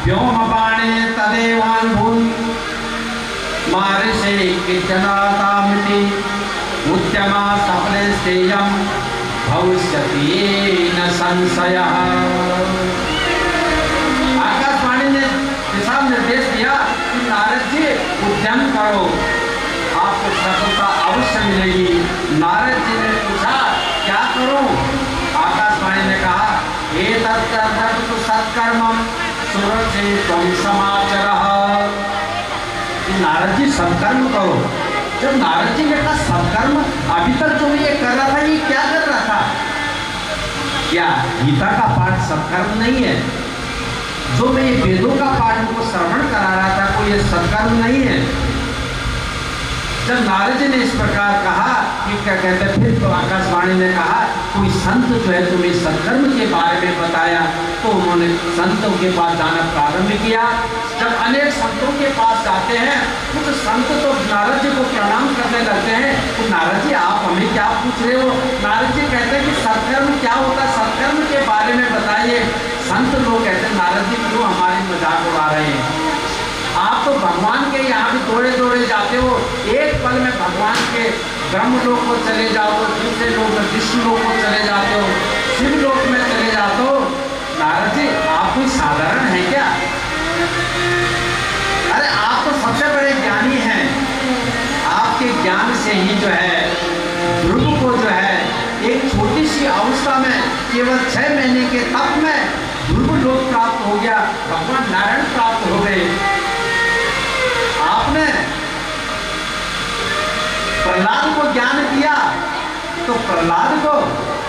व्योमवाणी तदेवानुभून मारे से किचनातामिति उद्यमा सफले स्तेयम भविष्यति न संशयः। आकाशवाणी ने दिशा निर्देश दिया कि नारद जी उद्यम करो, आपको सफलता अवश्य मिलेगी। नारद जी ने पूछा क्या करूं? आकाशवाणी ने कहा हे तत्कर्म सत्कर्मम सुरक्षित समाचरः। नारद जी सत्कर्म करो। जब नारद जी ने कहा सत्कर्म, अभी तक जो ये कर रहा था ये क्या कर रहा था? क्या गीता का पाठ सत्कर्म नहीं है? जो मैं ये वेदों का पाठ उनको श्रवण करा रहा था कोई ये सत्कर्म नहीं है? जब नारद जी ने इस प्रकार कहा कि क्या कहते हैं, फिर तो आकाशवाणी ने कहा कोई संत जो है तुम्हें सत्कर्म के बारे में बताया, तो उन्होंने संतों के पास जाना प्रारंभ किया। जब अनेक संतों के पास जाते हैं कुछ संत तो नारद जी को प्रणाम करने लगते हैं, तो नारद जी आप हमें क्या पूछ रहे हो? नारद जी कहते हैं कि सत्कर्म क्या होता है, सत्कर्म के बारे में बताइए। संत लोग कहते हैं नारद जी क्यों हमारी मजाक उड़ा रहे हैं, आप तो भगवान के यहाँ भी दौड़े दौड़े जाते हो, एक पल में भगवान के ब्रह्म लोक को चले जाओ, दूसरे लोक में विष्णु लोक को चले जाते हो, शिव लोक में चले जाते हो। नारद जी आप कोई साधारण है क्या? अरे आप तो सबसे बड़े ज्ञानी हैं, आपके ज्ञान से ही जो है ध्रुव को जो है एक छोटी सी अवस्था में केवल 6 महीने के तप में ध्रुव लोक प्राप्त हो गया, भगवान नारायण प्राप्त हो गए। आपने प्रहलाद को ज्ञान दिया तो प्रहलाद को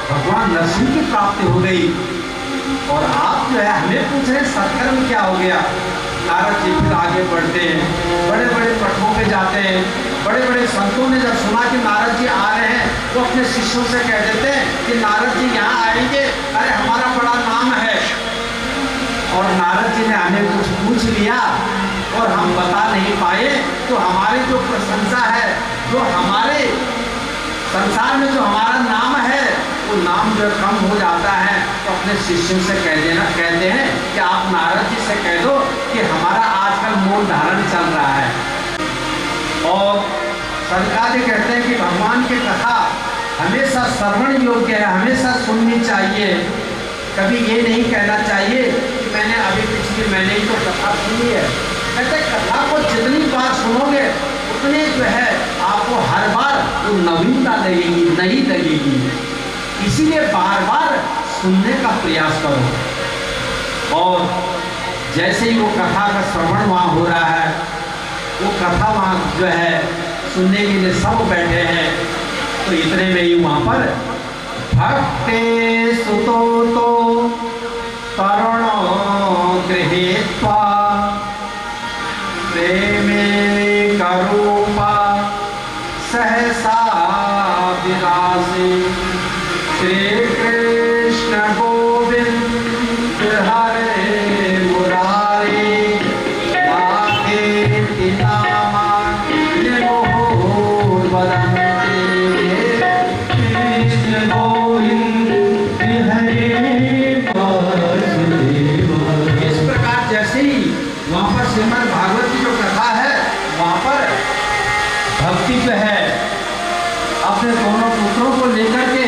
भगवान नरसिंह की प्राप्ति हो गई, और आप जो है हमें पूछ रहे सत्कर्म क्या हो गया? नारद जी फिर आगे बढ़ते हैं, बड़े बड़े मठों पे जाते हैं। बड़े बड़े संतों ने जब सुना कि नारद जी आ रहे हैं, वो अपने शिष्यों से कह देते हैं कि नारद जी यहाँ आएंगे, अरे हमारा बड़ा नाम है। और नारद जी ने हमें कुछ पूछ लिया और हम बता नहीं पाए, तो हमारी जो प्रशंसा है, जो हमारे संसार में जो हमारा नाम है, वो नाम जो कम हो जाता है तो अपने शिष्यों से कहते हैं कि आप नारद जी से कह दो कि हमारा आजकल मूल धारण चल रहा है। और सनकादि कहते हैं कि भगवान की कथा हमेशा श्रवण योग्य है, हमेशा सुननी चाहिए। कभी ये नहीं कहना चाहिए कि मैंने अभी पिछले महीने ही तो कथा सुनी है। कहते कथा को जितनी बार सुनोगे उतने जो है आपको हर बार वो नवीनता लगेगी, नई लगेगी। इसीलिए बार बार सुनने का प्रयास करो। और जैसे ही वो कथा का श्रवण वहाँ हो रहा है, वो कथा वहाँ जो है सुनने के लिए सब बैठे हैं, तो इतने में ही वहाँ पर भक्ते सुतो तो तरुणो गृहीत्वा प्रेमे करूपा सहसा विरासे श्री कृष्ण गोविंद हरे मुरारी नाथेति नामानि वदन्ति कृष्ण गोविंद हरे वासुदेव। इस प्रकार जैसे ही वहाँ पर श्रीमद् भागवत की जो कथा है, वहाँ पर भक्ति जो है अपने दोनों पुत्रों को लेकर के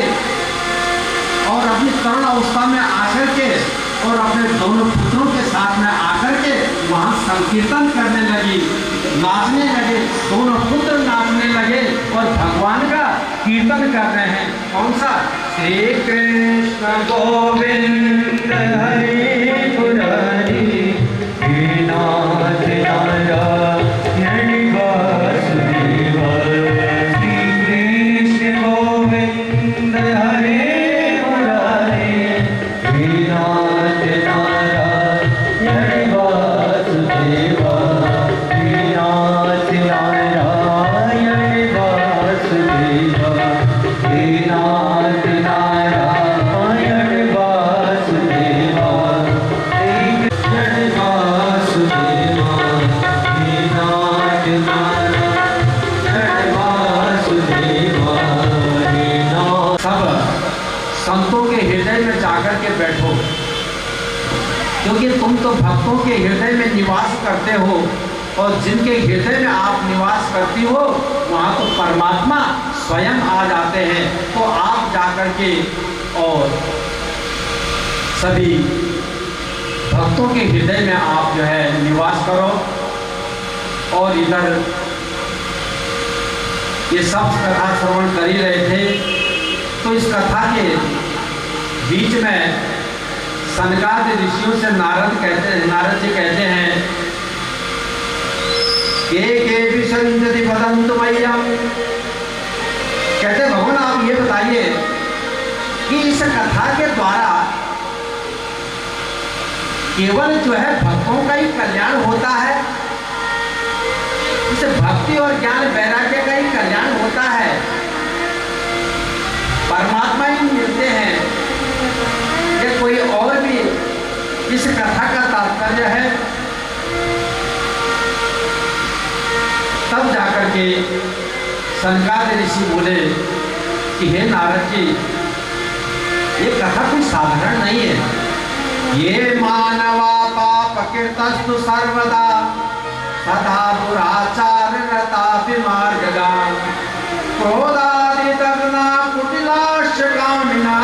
और अपनी तरुण अवस्था में आकर के और अपने दोनों पुत्रों के साथ में आकर के वहाँ संकीर्तन करने लगी, नाचने लगे। दोनों पुत्र नाचने लगे और भगवान का कीर्तन कर रहे हैं। कौन सा? श्री कृष्ण गोविंद हरे मुरारी नाथ नारायण वासुदेव। श्री कृष्ण गोविंद हरे मुरारी नाथ नारायण वासुदेव। नाथ नारायण वासुदेव। नाथ नारायण वासुदेव। संतों के हृदय में जाकर के बैठो, क्योंकि तुम तो भक्तों के हृदय में निवास करते हो, और जिनके हृदय में आप निवास करती हो वहाँ तो परमात्मा स्वयं आ जाते हैं। तो आप जाकर के और सभी भक्तों के हृदय में आप जो है निवास करो। और इधर ये सब कथा श्रवण कर ही रहे थे, तो इस कथा के बीच में सनकादि ऋषियों से नारद जी कहते हैं के विसंजति वदन्तु मह्यम। कहते भगवान आप ये बताइए कि इस कथा के द्वारा केवल जो है भक्तों का ही कल्याण होता है, इसे भक्ति और ज्ञान वैराग्य का ही कल्याण होता है, परमात्मा ही मिलते हैं, या कोई और भी इस कथा का तात्पर्य है? तब जाकर के सनकादि ऋषि बोले कि हे नारद जी, ये कथा कोई साधारण नहीं है। ये मानवा पाप कीर्तस्तु सर्वदा सदा दुराचार रता विमार्गगान क्रोधादि दग्ना कुटिलाश कामिना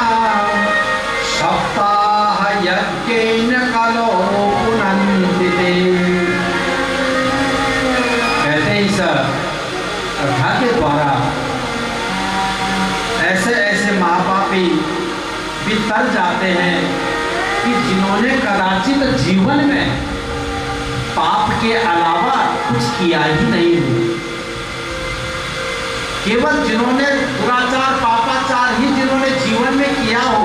सप्ताह यज्ञेन कलो पुनन्दिते। कहते हैं इस कथा के द्वारा ऐसे ऐसे महापापी भी तर जाते हैं कि जिन्होंने कदाचित जीवन में पाप के अलावा कुछ किया ही नहीं है, केवल जिन्होंने दुराचार पापाचार ही जिन्होंने जीवन में किया हो,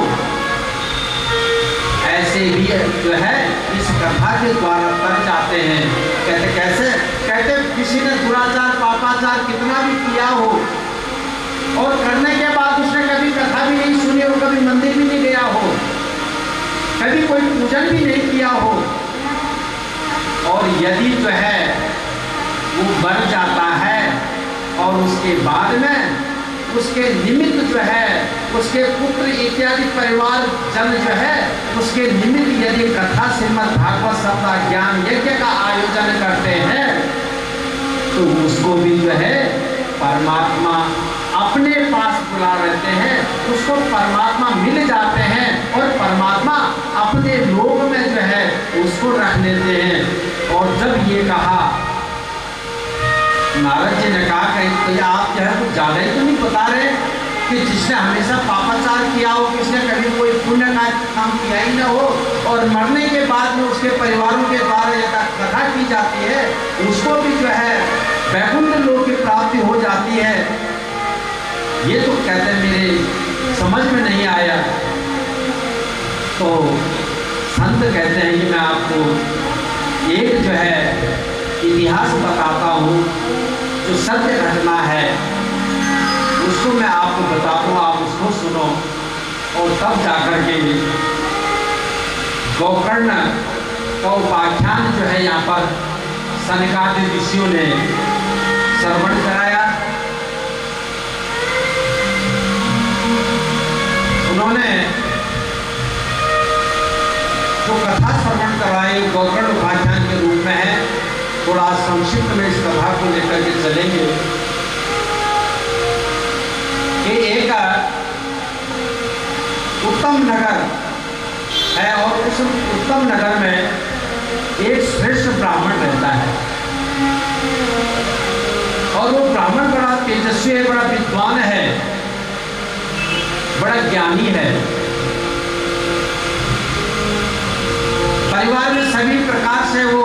ऐसे भी जो है इस कथा के द्वारा तर जाते हैं। कहते कैसे? कहते किसी ने दुराचार पापाचार कितना भी किया हो और करने के बाद उसने कभी कथा भी नहीं सुनी हो, कभी मंदिर भी नहीं गया हो, कभी कोई पूजन भी नहीं किया हो, और यदि जो है वो मर जाता है और उसके बाद में उसके निमित्त जो है, उसके पुत्र इत्यादि परिवार जन जो है, उसके निमित्त यदि कथा श्रीमद् भागवत सप्ताह ज्ञान यज्ञ का आयोजन करते हैं तो उसको भी जो है परमात्मा अपने पास बुला लेते हैं, उसको परमात्मा मिल जाते हैं और परमात्मा अपने लोक में जो है उसको रख लेते हैं। और जब ये कहा, नारद जी ने कहा कि आप जो है कुछ ज़्यादा ही तो नहीं बता रहे कि जिसने हमेशा पापाचार किया हो, किसने कभी कोई पुण्य का काम किया ही ना हो और मरने के बाद में उसके परिवारों के द्वारा यह कथा की जाती है, उसको भी जो है वैकुंठ लोक की प्राप्ति हो जाती है। ये तो कहते मेरे समझ में नहीं आया। तो संत कहते हैं कि मैं आपको एक जो है इतिहास बताता हूँ, जो सत्य घटना है उसको मैं आपको बताता हूँ, आप उसको सुनो और तब जाकर के गोकर्ण का उपाख्यान जो है यहाँ पर सनकादि ऋषियों ने श्रवण कराया। उन्होंने जो कथा श्रवण कराई गोकर्ण उपाख्यान के रूप में है। थोड़ा संक्षिप्त में इस कथा को लेकर के चलेंगे कि एक उत्तम नगर है और उस उत्तम नगर में एक श्रेष्ठ ब्राह्मण रहता है और वो ब्राह्मण बड़ा तेजस्वी है, बड़ा विद्वान है, बड़ा ज्ञानी है। परिवार में सभी प्रकार से वो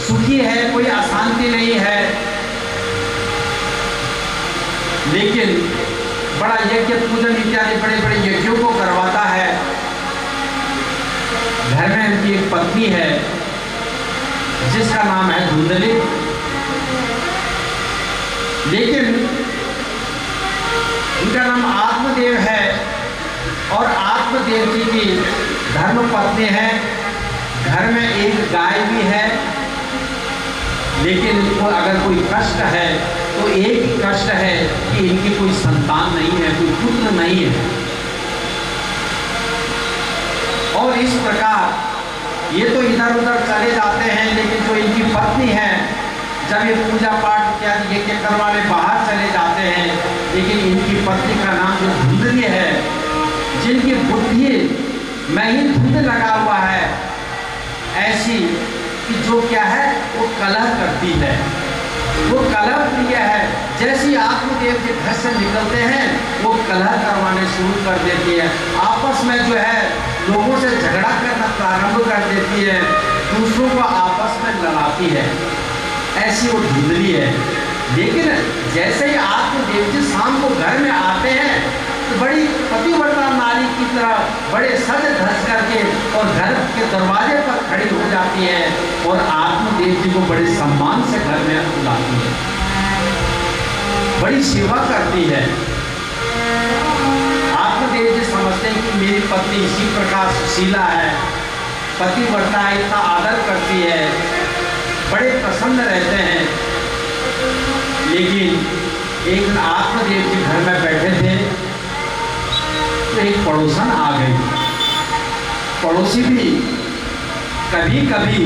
सुखी है, कोई अशांति नहीं है, लेकिन बड़ा यज्ञ पूजन इत्यादि बड़े बड़े यज्ञों को करवाता है। घर में उनकी एक पत्नी है जिसका नाम है धुंधली, लेकिन उनका नाम आत्मदेव है और आत्मदेव जी की धर्म पत्नी है। घर में एक गाय भी है, लेकिन उनको अगर कोई कष्ट है तो एक ही कष्ट है कि इनकी कोई संतान नहीं है, कोई पुत्र नहीं है। और इस प्रकार ये तो इधर उधर चले जाते हैं, लेकिन जो इनकी पत्नी है जब ये पूजा पाठ इत्यादि यज्ञ करवाने बाहर चले जाते हैं, लेकिन इनकी पत्नी का नाम जो धुंधली है, जिनकी बुद्धि में ही धुंध लगा हुआ है, ऐसी कि जो क्या है वो कलह करती है। वो कलह प्रिय है, जैसी आत्मदेव के घर से निकलते हैं वो कलह करवाने शुरू कर देती है, आपस में जो है लोगों से झगड़ा करना प्रारंभ कर देती है, दूसरों को आपस में लड़ाती है। ऐसी वो धुंधली है। लेकिन जैसे ही आत्मदेव जी शाम को घर में आते हैं तो बड़ी पतिव्रता नारी की तरह बड़े सज धज करके और घर के दरवाजे पर खड़ी हो जाती है और आत्मदेव जी को बड़े सम्मान से घर में बुलाती है, बड़ी सेवा करती है। आत्मदेव जी समझते हैं कि मेरी पत्नी इसी प्रकार सुशीला है, पतिव्रता है, इतना आदर करती है, बड़े प्रसन्न रहते हैं। लेकिन एक दिन आत्मदेव जी घर में बैठे थे तो एक पड़ोसन आ गई। पड़ोसी भी कभी कभी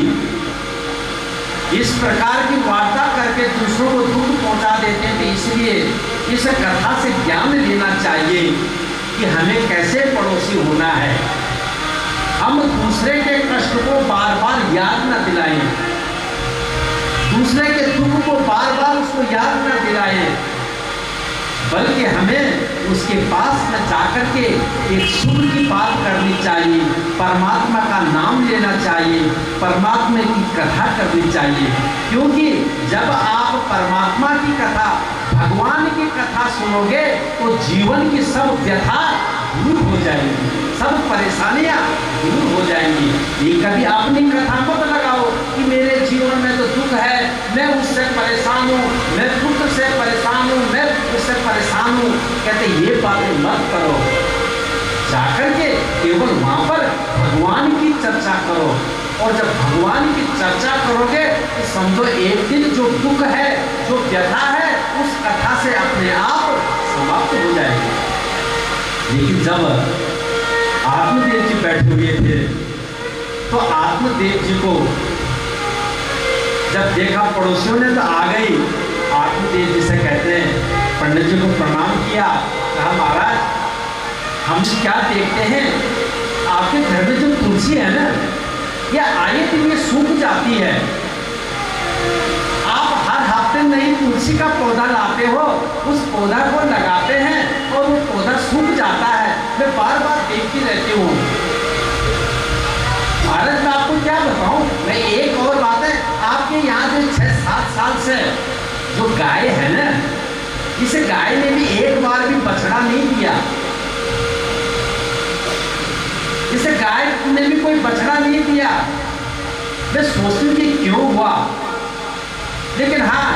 इस प्रकार की वार्ता करके दूसरों को दुख पहुंचा देते हैं, तो इसलिए इस कथा से ज्ञान लेना चाहिए कि हमें कैसे पड़ोसी होना है। हम दूसरे के कष्ट को बार बार याद न दिलाएं, दूसरे के दुख को बार बार उसको याद न दिलाएं, बल्कि हमें उसके पास में जाकर के एक सुख की बात करनी चाहिए, परमात्मा का नाम लेना चाहिए, परमात्मा की कथा करनी चाहिए। क्योंकि जब आप परमात्मा की कथा, भगवान की कथा सुनोगे तो जीवन की सब व्यथा दूर हो जाएगी, सब परेशानियां दूर हो जाएंगी। ये कभी अपनी कथा मत लगाओ कि मेरे जीवन में तो दुख है, मैं उससे परेशान हूँ, मैं पुत्र से परेशान हूँ, मैं उससे परेशान हूँ। कहते ये बातें मत करो, जाकर के केवल वहाँ पर भगवान की चर्चा करो। और जब भगवान की चर्चा करोगे तो समझो एक दिन जो दुख है, जो व्यथा है, उस कथा से अपने आप समाप्त हो जाएगी। लेकिन जब आत्मदेव जी बैठे हुए थे तो आत्मदेव जी को जब देखा पड़ोसियों ने तो आ गई। आत्मदेव जी से कहते हैं, पंडित जी को प्रणाम किया, कहा महाराज हम क्या देखते हैं आपके घर में जो तुलसी है ना, यह आए दिन ये सूख जाती है। आप हर हफ्ते नई तुलसी का पौधा लाते हो, उस पौधा को लगाते हैं और वो पौधा सूख जाता है। मैं बार बार देखती रहती हूँ। महाराज मैं आपको क्या बताऊं, मैं एक और बात है, आपके यहाँ जो 6-7 साल से जो गाय है ना, इस गाय ने भी एक बार भी बछड़ा नहीं दिया। इस गाय ने भी कोई बछड़ा नहीं दिया। मैं सोचती हूँ कि क्यों हुआ। लेकिन हाँ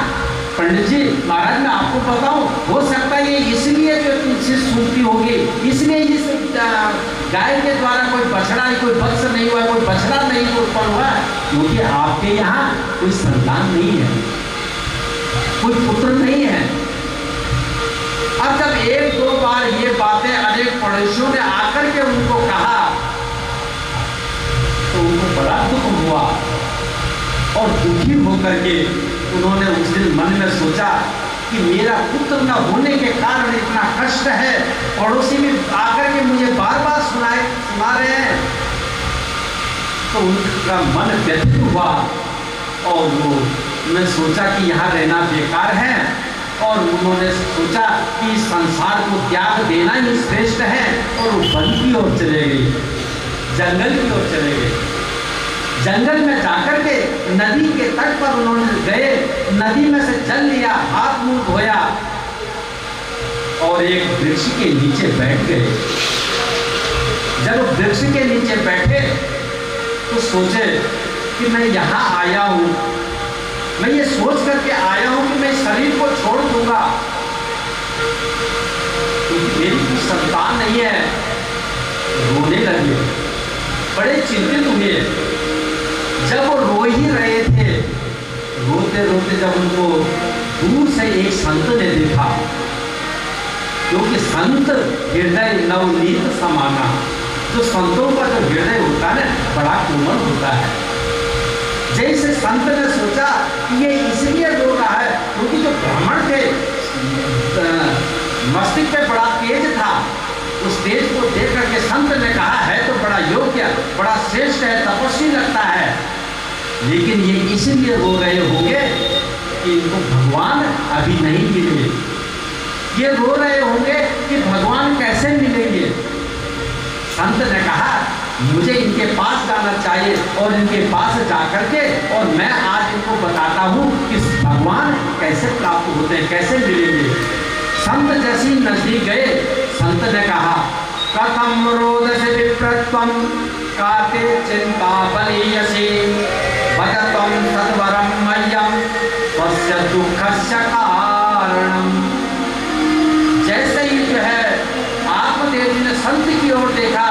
पंडित जी, महाराज मैं आपको बताऊं, हो सकता है ये इसलिए जो तुलसी सूखती होगी, इसलिए इस गाय के द्वारा कोई बछड़ा, कोई वत्स नहीं हुआ, कोई बछड़ा नहीं उत्पन्न हुआ, क्योंकि आपके यहाँ कोई संतान नहीं है, कोई पुत्र नहीं है। अब जब 1-2 बार ये बातें अनेक पड़ोसियों ने आकर के उनको कहा तो उनको बड़ा दुख हुआ और दुखी होकर के उन्होंने उस दिन मन में सोचा कि मेरा पुत्र न होने के कारण इतना कष्ट है। पड़ोसी भी आकर के मुझे बार बार सुना रहे हैं। तो उनका मन व्यथित हुआ और उन्होंने सोचा कि यहाँ रहना बेकार है और उन्होंने सोचा कि इस संसार को त्याग देना ही श्रेष्ठ है और वो वन की ओर चले गए, जंगल की ओर चले गए। जंगल में जाकर के नदी के तट पर उन्होंने गए, नदी में से जल लिया, हाथ मुंह धोया और एक वृक्ष के नीचे बैठ गए। जब वृक्ष के नीचे बैठे तो सोचे कि मैं यहाँ आया हूँ, मैं ये सोच करके आया हूँ कि मैं शरीर को छोड़ दूंगा क्योंकि मेरी कोई संतान नहीं है। रोने लगे, बड़े चिंतित हुए। जब वो रो ही रहे थे, रोते रोते जब उनको दूर से एक संत ने देखा, क्योंकि संत हृदय नवनीत समाना, जो संतों का जो हृदय होता है बड़ा कोमल होता है। जैसे संत ने सोचा कि ये इसलिए रो रहा है क्योंकि जो ब्राह्मण थे मस्तिष्क पे बड़ा तेज था, उस तेज को देख करके संत ने कहा है तो बड़ा योग्य, बड़ा श्रेष्ठ है, तपस्वी लगता है। लेकिन ये इसलिए रो रहे होंगे कि इनको भगवान अभी नहीं मिले। ये रो रहे होंगे कि भगवान कैसे मिलेंगे। संत ने कहा मुझे इनके पास जाना चाहिए और इनके पास जाकर के और मैं आज इनको बताता हूँ कि भगवान कैसे प्राप्त होते हैं, कैसे मिलेंगे। संत जैसे नजदीक गए, संत ने कहा कथम रोदसे विप्रत्वम काते चिंता बलीयसी भजत्वम सद्वरम मह्यम स्वस्य दुःखस्य कारणम। जैसे ही जो है आत्मदेव जी ने संत की ओर देखा,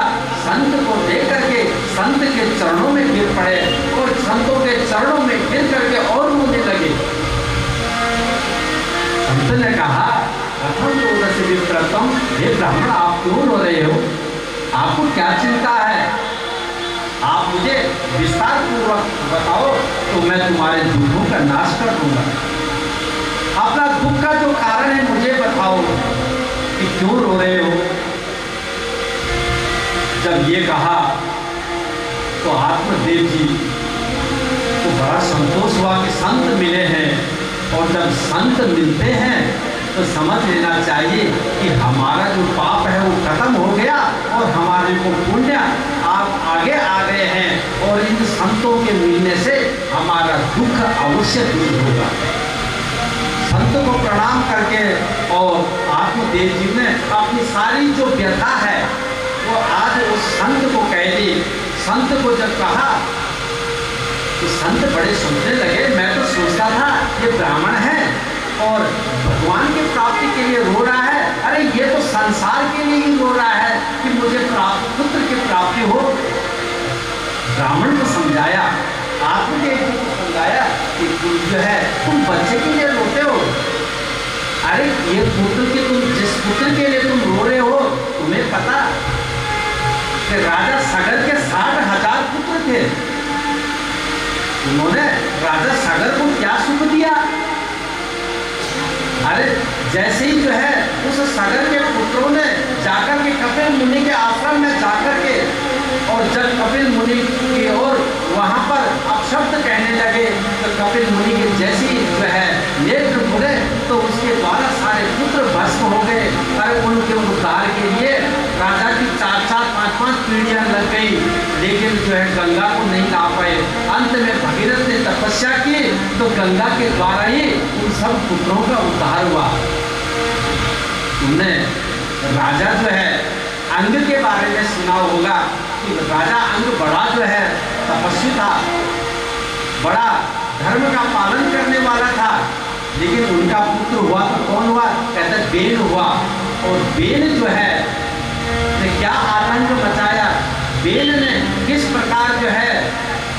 संत को देख करके संत के चरणों में गिर पड़े और संतों के चरणों में गिर करके और रोने लगे। संत ने कहा कथम रोदसे विप्रत्वम, हे ब्राह्मण आप क्यों रो रहे हो, आपको क्या चिंता है, आप मुझे विस्तार पूर्वक बताओ तो मैं तुम्हारे दुखों का नाश कर दूंगा। अपना दुख का जो कारण है मुझे बताओ कि क्यों रो रहे हो। जब ये कहा तो आत्मदेव जी को बड़ा संतोष हुआ कि संत मिले हैं, और जब संत मिलते हैं तो समझ लेना चाहिए कि हमारा जो पाप है वो खत्म हो गया और हमारे को पुण्य आप आगे आ गए हैं और इन संतों के मिलने से हमारा दुख अवश्य दूर होगा। संत को प्रणाम करके और आत्मदेव जी ने अपनी सारी जो व्यथा है वो आज उस संत को कह दी। संत को जब कहा तो संत बड़े सोचने लगे, मैं तो सोचता था ये ब्राह्मण है और भगवान की प्राप्ति के लिए रो रहा है, अरे ये तो संसार के लिए ही रो रहा है कि मुझे पुत्र की प्राप्ति हो। ब्राह्मण को समझाया, आत्मदेव जी को समझाया कि जो है तुम बच्चे के लिए रोते हो, अरे ये पुत्र की तुम जिस पुत्र के लिए तुम रो रहे हो? तुम्हें पता कि राजा सगर के 60,000 पुत्र थे। उन्होंने राजा सगर को क्या सुख दिया? अरे जैसे ही जो है उस सगर के पुत्रों ने जाकर के कपिल मुनि के आश्रम में जाकर के, और जब कपिल मुनि की ओर वहां पर अपशब्द कहने लगे तो कपिल मुनि के जैसी जो है नेत्र खुले तो उसके द्वारा सारे पुत्र भस्म हो गए। अरे उनके उद्धार के लिए राजा की 4-4, 5-5 पीढ़ियां लग गई, लेकिन जो है गंगा को नहीं ला पाए। अंत में भगीरथ ने तपस्या की तो गंगा के द्वारा ही उन सब पुत्रों का उद्धार हुआ। तुमने राजा जो है अंग के बारे में सुना होगा कि राजा अंग बड़ा जो है तपस्वी था, बड़ा धर्म का पालन करने वाला था, लेकिन उनका पुत्र हुआ तो कौन हुआ? कहते बेन हुआ। और बेन जो है ने क्या आतंक मचाया, बेन ने किस प्रकार जो है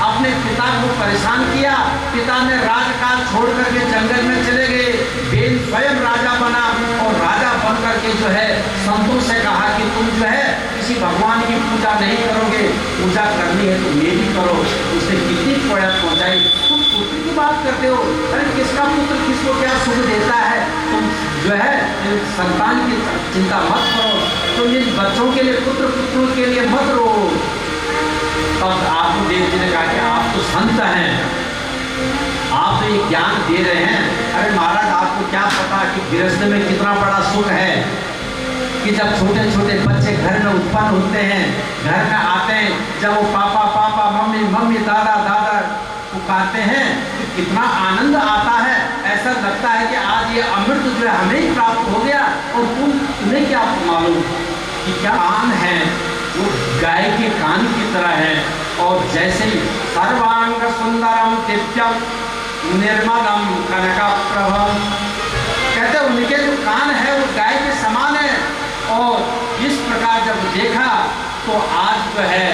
अपने पिता को परेशान किया। पिता ने राजकाज छोड़ करके जंगल में चले गए, बेन स्वयं राजा बना और राजा बन करके जो है संतों से कहा कि तुम जो है किसी भगवान की पूजा नहीं करोगे, पूजा करनी है तो मेरी करो। उसने कितनी पीड़ा पहुंचाई। तुम पुत्र की बात करते हो, अरे किसका पुत्र किसको क्या सुख देता है? तुम जो है संतान की चिंता मत करो, तुम इन बच्चों के लिए पुत्र पुत्रों के लिए मत रो। तब आपको देव जी ने कहा कि आप तो संत हैं, आप तो ये ज्ञान दे रहे हैं। अरे महाराज आपको क्या पता कि गृहस्थ में कितना बड़ा सुख है कि जब छोटे छोटे बच्चे घर में उत्पन्न होते हैं, घर में आते हैं, जब वो पापा पापा मम्मी मम्मी दादा दादा पुकारते हैं तो कितना आनंद आता है। ऐसा लगता है कि आज ये अमृत जो है हमें ही प्राप्त हो गया। और तुम्हें क्या मालूम कि क्या कान है वो गाय के कान की तरह है। और जैसे ही सर्वांग सुंदरम दिव्यम निर्मलम कनकप्रभम, कहते उनके जो कान है वो गाय के समान है। और इस प्रकार जब देखा तो आज जो है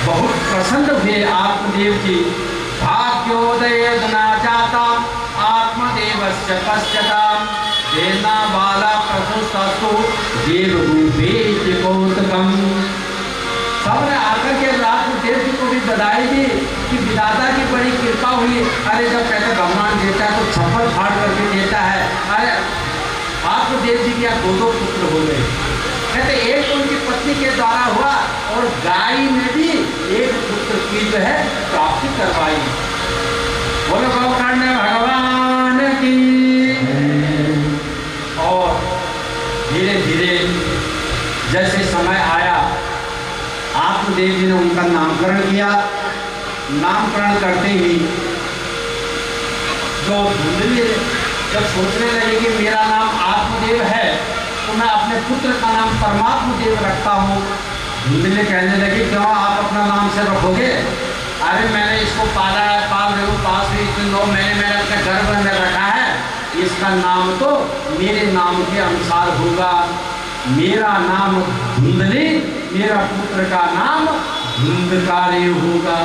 बहुत प्रसन्न हुए आत्मदेव जी। भाग्योदय गुना जाता आत्मदेवस्य पश्यता देना बाला प्रसुस्तु देव रूपे कौतुकम। सबने आकर के आत्मदेव जी को भी बधाई दी कि विधाता की बड़ी कृपा हुई। अरे जब कहते भगवान देता है तो छप्पर फाड़ करके देता है। अरे आत्मदेव जी क्या 2-2 पुत्र हो गए। कहते एक तो उनकी पत्नी के द्वारा हुआ और गाय ने भी एक पुत्र की जो है प्राप्ति करवाई। बोलो गोकर्ण भगवान की। और धीरे धीरे जैसे समय आया आत्मदेव जी ने उनका नामकरण किया। नामकरण करते ही जो धुंधली जब सोचने लगे कि मेरा नाम आत्मदेव है तो मैं अपने पुत्र का नाम परमात्मा देव रखता हूँ। धुंधली कहने लगे क्यों आप अपना नाम से रखोगे? अरे मैंने इसको पाला है, पाल रहे हो पास में इतने 9 महीने मैंने अपने गर्भ में रखा है, इसका नाम तो मेरे नाम के अनुसार होगा। मेरा नाम धुंधली, मेरा पुत्र का नाम धुंधकारी होगा।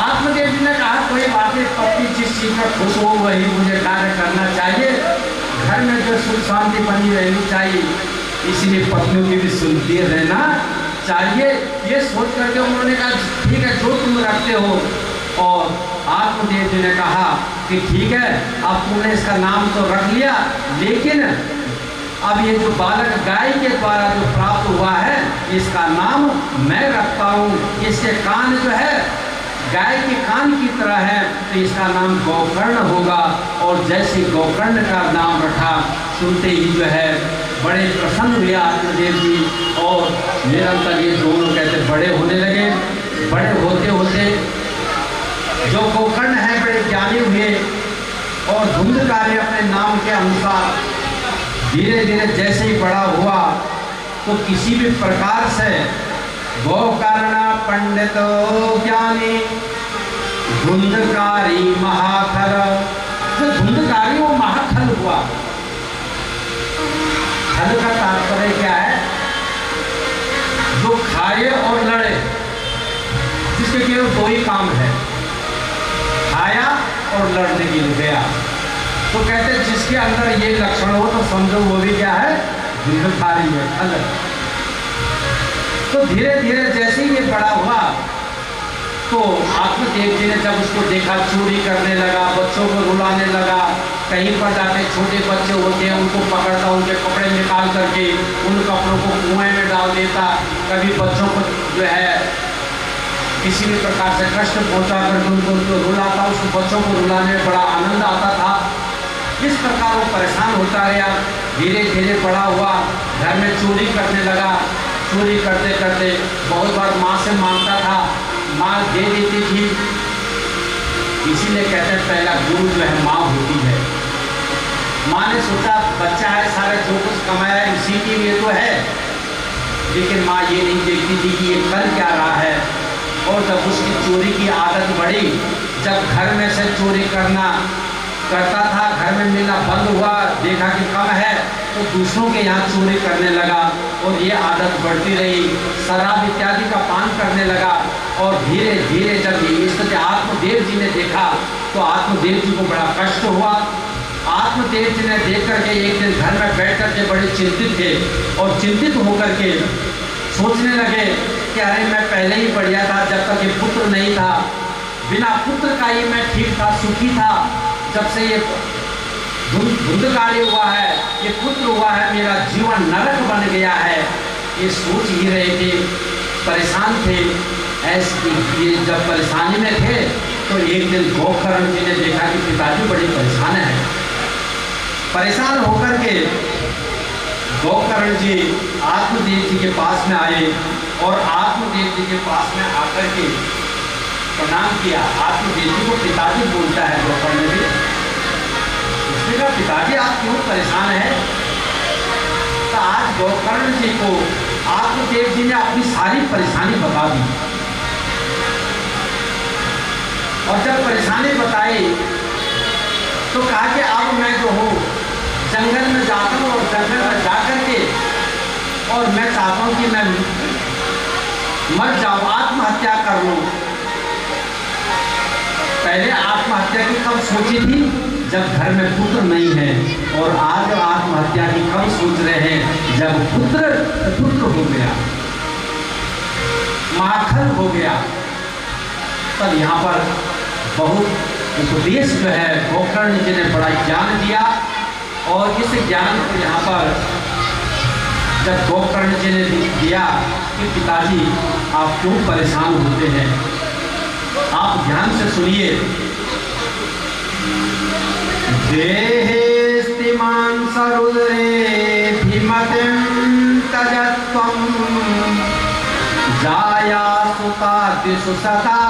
आत्मदेव जी ने कहा कोई बात नहीं, पत्नी जिस चीज में खुश हो वही मुझे कार्य करना चाहिए, घर में जो सुख शांति बनी रहनी चाहिए, इसलिए पत्नियों की भी सुनती रहना चाहिए। ये सोच करके उन्होंने कहा ठीक है जो तुम रखते हो। और आत्मदेव जी ने कहा कि ठीक है अब तुमने इसका नाम तो रख लिया, लेकिन अब ये जो बालक गाय के द्वारा जो प्राप्त हुआ है इसका नाम मैं रखता हूँ। इसके कान जो है गाय के कान की तरह है तो इसका नाम गोकर्ण होगा। और जैसे गोकर्ण का नाम रखा सुनते ही जो है बड़े प्रसन्न हुए आत्मदेव जी। और निरंतर ये दोनों कहते बड़े होने लगे। बड़े होते होते जो गोकर्ण है बड़े ज्ञानी हुए और धुंधकारी अपने नाम के अनुसार धीरे धीरे जैसे ही बड़ा हुआ तो किसी भी प्रकार से गोकर्ण पंडित ज्ञानी धुंधकारी महाखल, जो धुंधकारी वो महाखल हुआ। खल का तात्पर्य क्या है? जो खाए और लड़े, जिसके केवल 2 ही काम है, खाया और लड़ने के लिए गया। तो कहते जिसके अंदर ये लक्षण हो तो समझो वो भी क्या है, दीर्घकारी है, फल है। तो धीरे धीरे जैसे ही ये बड़ा हुआ तो आत्मदेव जी ने जब उसको देखा चोरी करने लगा, बच्चों को रुलाने लगा, कहीं पर जाके छोटे बच्चे होते हैं उनको पकड़ता, उनके कपड़े निकाल करके उन कपड़ों को कुएं में डाल देता, कभी बच्चों को जो है किसी भी प्रकार से कष्ट पहुंचा करके उनको रुलाता, उस बच्चों को रुलाने में बड़ा आनंद आता था। इस प्रकार वो परेशान होता गया, धीरे धीरे बड़ा हुआ, घर में चोरी करने लगा, चोरी करते करते बहुत बार माँ से मांगता था, माँ दे देती थी। इसीलिए कहते हैं पहला गुरु जो है माँ होती है। माँ ने सोचा बच्चा है, सारा जो कुछ कमाया है इसी के लिए तो है, लेकिन माँ ये नहीं देखती थी कि ये कर क्या रहा है। और जब उसकी चोरी की आदत बढ़ी, जब घर में से चोरी करता था, घर में मिलना बंद हुआ, देखा कि कम है तो दूसरों के यहाँ चोरी करने लगा और ये आदत बढ़ती रही, शराब इत्यादि का पान करने लगा। और धीरे धीरे जब ये स्थिति आत्मदेव जी ने देखा तो आत्मदेव जी को बड़ा कष्ट हुआ। आत्मदेव जी ने देख करके एक दिन घर में बैठ करके बड़े चिंतित थे और चिंतित होकर के सोचने लगे कि अरे मैं पहले ही बढ़िया था, जब तक ये पुत्र नहीं था, बिना पुत्र का ही मैं ठीक था, सुखी था। जब से ये धुंधकारी हुआ है, ये पुत्र हुआ है, मेरा जीवन नरक बन गया है। ये सोच ही रहे थे, परेशान थे। ऐसे ये जब परेशानी में थे तो एक दिन गोकर्ण जी ने देखा कि पिताजी बड़ी परेशान है। परेशान होकर के गोकर्ण जी आत्मदेव जी के पास में आए और आत्मदेव जी के पास में आकर के प्रणाम किया। आत्मदेव जी को पिताजी बोलता है गोकर्ण जी। उसने कहा पिताजी आप क्यों परेशान हैं? तो आज गोकर्ण जी को आत्मदेव जी ने अपनी सारी परेशानी बता दी। और जब परेशानी बताई तो कहा कि अब मैं जो हूँ जंगल में जाता हूँ और जंगल में जा करके और मैं चाहता हूँ कि मैं मर जाऊँ, आत्महत्या कर लूँ। पहले आत्महत्या की कब सोची थी? जब घर में पुत्र नहीं है। और आज आत्महत्या की कब सोच रहे हैं? जब पुत्र हो गया, माखन हो गया, तब यहाँ पर बहुत उपदेश जो है गोकर्ण जी ने बड़ा ज्ञान दिया। और इस ज्ञान को यहाँ पर जब गोकर्ण जी ने दिया कि पिताजी आप क्यों परेशान होते हैं, आप ध्यान से सुनिए। देहेस्तिमान सरुद्रे भीमतिं तजत्वं जाया सुता दिशु सता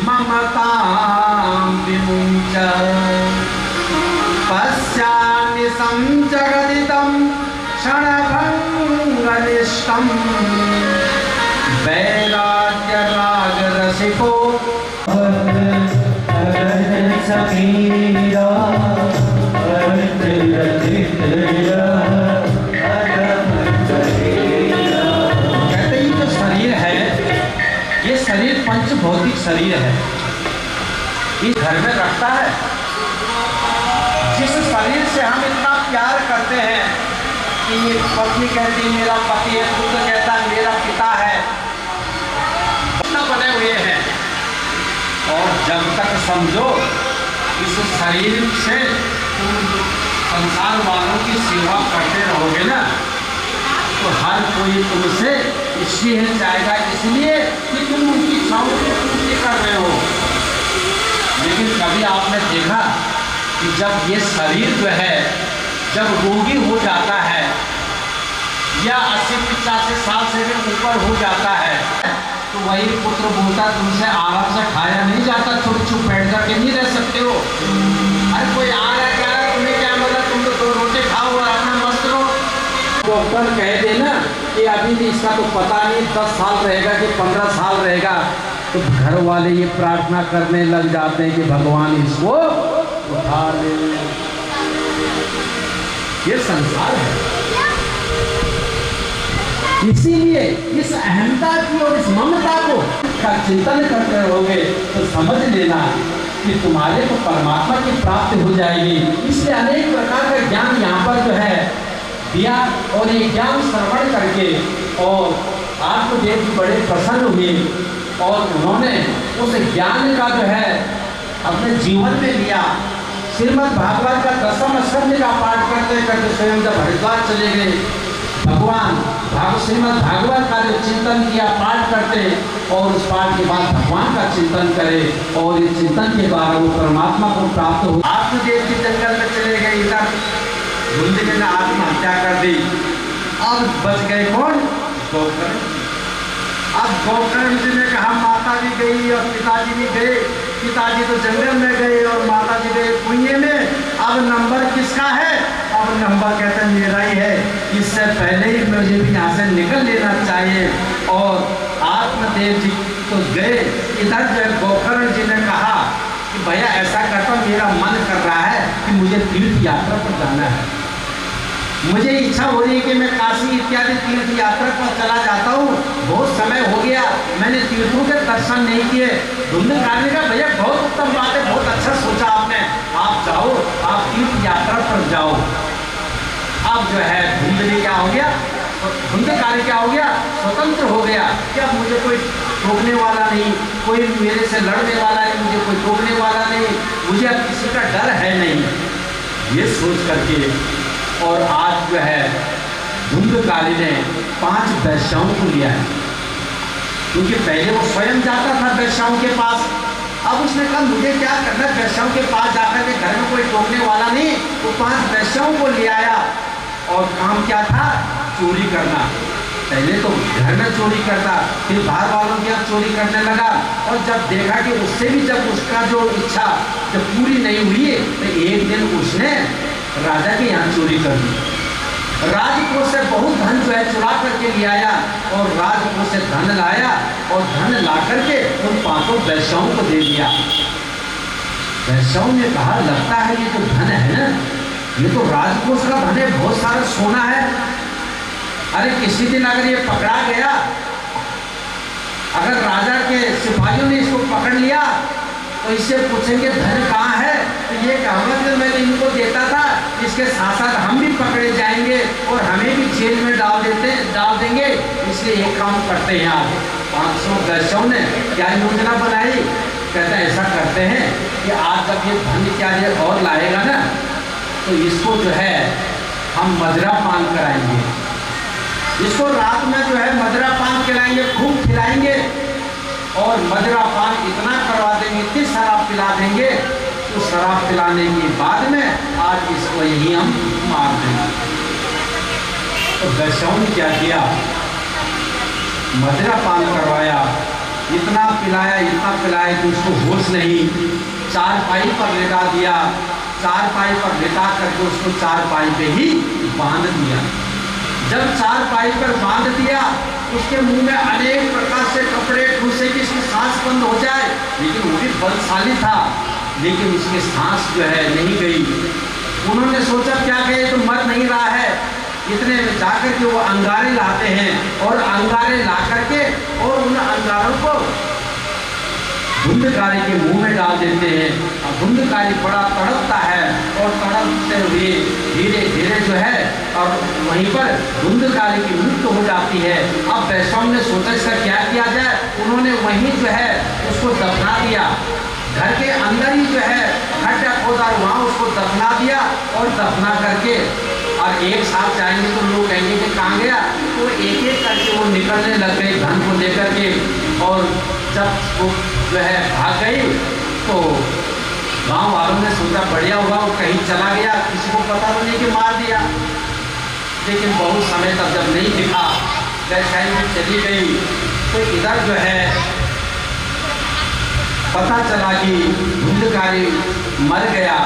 ममतां विमुञ्च पश्यामि संजगदितं क्षणभङ्गनिष्ठं वैराग्यरागरसिको समीरा कहते ही जो शरीर है, ये शरीर पंच भौतिक शरीर है, इस घर में रखता है। जिस शरीर से हम इतना प्यार करते हैं कि ये पत्नी कहती है मेरा पति है, पुत्र कहता है मेरा पिता है, इतना बने हुए हैं। और जब तक समझो इस शरीर से तुम संसार वालों की सेवा करते रहोगे ना, तो हर कोई तुमसे इसलिए चाहेगा, इसलिए कि तुम उनकी इच्छाओं की पूर्ति कर रहे हो। लेकिन कभी आपने देखा कि जब ये शरीर जो है जब रोगी हो जाता है या 80-85 साल से भी ऊपर हो जाता है, तो वही पुत्र बोलता तुमसे आराम से खाया नहीं जाता, चुप बैठ करके नहीं रह सकते हो। अरे कोई आ रहा है क्या, तुम्हें क्या मतलब, तुम तो 2 रोटी खाओ और अपना मस्त रहो। डॉक्टर कह देना कि अभी भी इसका तो पता नहीं 10 साल रहेगा कि 15 साल रहेगा, तो घर वाले ये प्रार्थना करने लग जाते हैं कि भगवान इसको उठा ले। ये संसार है। इसीलिए इस अहंता की और इस ममता को का चिंतन करते रहोगे तो समझ लेना कि तुम्हारे को परमात्मा की प्राप्ति हो जाएगी। इसलिए अनेक प्रकार का ज्ञान यहाँ पर जो है दिया, और ये ज्ञान श्रवण करके और आत्मदेव जी बड़े प्रसन्न हुए और उन्होंने उस ज्ञान का जो है अपने जीवन में लिया। श्रीमद् भागवत का 10वां स्कंद का पाठ करते करते स्वयं जब हरिद्वार चले गए, भगवान श्रीमद् भागवत का जो चिंतन किया, पाठ करते और उस पाठ के बाद भगवान का चिंतन करे और इस चिंतन के द्वारा वो परमात्मा को प्राप्त हो। आत्मदेव जी जंगल में चले गए, इधर धुंधली ने आत्महत्या कर दी। अब बच गए कौन? गोकर्ण। अब गोकर्ण जी ने कहा माता भी गई और पिताजी भी गए, पिताजी तो जंगल में गए और माता जी गए कुएं में, अब नंबर किसका है? अब नंबर कहते हैं मेरा ही है, इससे पहले ही मुझे भी यहाँ से निकल लेना चाहिए। और आत्मदेव जी तो गए, इधर जो है गोकर्ण जी ने कहा कि भैया ऐसा करता हूँ, मेरा मन कर रहा है कि मुझे तीर्थ यात्रा पर जाना है, मुझे इच्छा हो रही है कि मैं काशी इत्यादि तीर्थ यात्रा पर चला जाता हूँ, बहुत समय हो गया मैंने तीर्थों के दर्शन नहीं किए। धुंधकारी का भैया बहुत उत्तम बात है, बहुत अच्छा सोचा आपने, आप जाओ, आप तीर्थ यात्रा पर जाओ। अब जो है धुंधली क्या हो गया, धुंधकारी क्या हो गया, स्वतंत्र हो गया कि अब मुझे कोई रोकने वाला नहीं, कोई मेरे से लड़ने वाला नहीं, मुझे कोई रोकने वाला नहीं, मुझे अब किसी का डर है नहीं, ये सोच करके। और आज जो है धुंधकारी ने 5 वैश्याओं को लिया है, क्योंकि पहले वो स्वयं जाता था वैश्याओं के पास। अब उसने कहा मुझे क्या करना, वैश्याओं के पास जाकर के घर में कोई टोकने वाला नहीं, तो 5 वैश्याओं को ले आया। और काम क्या था? चोरी करना। पहले तो घर में चोरी करता, फिर बाहर वालों के यहाँ चोरी करने लगा, और जब देखा कि उससे भी जब उसका जो इच्छा जब पूरी नहीं हुई तो एक दिन उसने राजा के यहाँ चोरी कर दी। राजकोष से बहुत धन जो है चुरा करके ले आया और राजकोष से धन लाया और धन ला करके उन 5 वैश्याओं को दे दिया। वैश्याओं ने कहा लगता है ये तो धन है ना, ये तो राजकोष का धन है, बहुत सारा सोना है। अरे किसी दिन अगर ये पकड़ा गया, अगर राजा के सिपाहियों ने इसको पकड़ लिया तो इससे पूछेंगे धन कहाँ है, तो ये कहावत जो मैंने इनको देता था, इसके साथ साथ हम भी पकड़े जाएंगे और हमें भी जेल में डाल देंगे। इसलिए एक काम करते हैं, आप 500 वैश्यों ने क्या योजना बनाई, कहते हैं ऐसा करते हैं कि आज जब ये धन इत्यादि और लाएगा ना, तो इसको जो है हम मदिरा पान कराएंगे, इसको रात में जो है मदिरा पान खिलाएंगे, खूब खिलाएंगे और मदिरा पान इतना करवा देंगे, इतनी शराब पिला देंगे, तो शराब पिलाने के बाद में आज इसको यही हम मार देंगे। तो वैश्याओं ने क्या किया, मदिरा पान करवाया, इतना पिलाया कि उसको होश नहीं, चारपाई पर लेटा दिया, चारपाई पर लेटा करके उसको चारपाई पे ही बांध दिया। जब चारपाई पर बांध दिया, उसके मुंह में अनेक प्रकार से कपड़े ठूसे कि इसकी सांस बंद हो जाए, लेकिन वो भी बलशाली था, लेकिन उसकी सांस जो है नहीं गई। उन्होंने सोचा क्या कहे तो मर नहीं रहा है, इतने में जाकर के वो अंगारे लाते हैं और अंगारे ला करके और उन अंगारों को धुंधकारी के मुंह में डाल देते हैं। और धुंधकारी बड़ा तड़पता है और तड़पते हुए धीरे धीरे जो है और वहीं पर धुंधकारी की मृत्यु हो जाती है। अब वैश्याओं ने सोचा इसका क्या किया जाए, उन्होंने वहीं जो है उसको दफना दिया, घर के अंदर ही जो है खड्डा खोदा वहाँ उसको दफना दिया और दफना करके और एक साथ जाएंगे तो लोग कहेंगे कि कहाँ गया, तो एक एक करके वो निकलने लग गए धन को लेकर के। और जब वो जो है भाग गई तो गांव वालों ने सोचा बढ़िया हुआ वो कहीं चला गया, किसी को पता तो नहीं कि मार दिया। लेकिन बहुत समय तक जब नहीं दिखा, वैशाली में चली गई, तो इधर जो है पता चला कि धुंधकारी मर गया।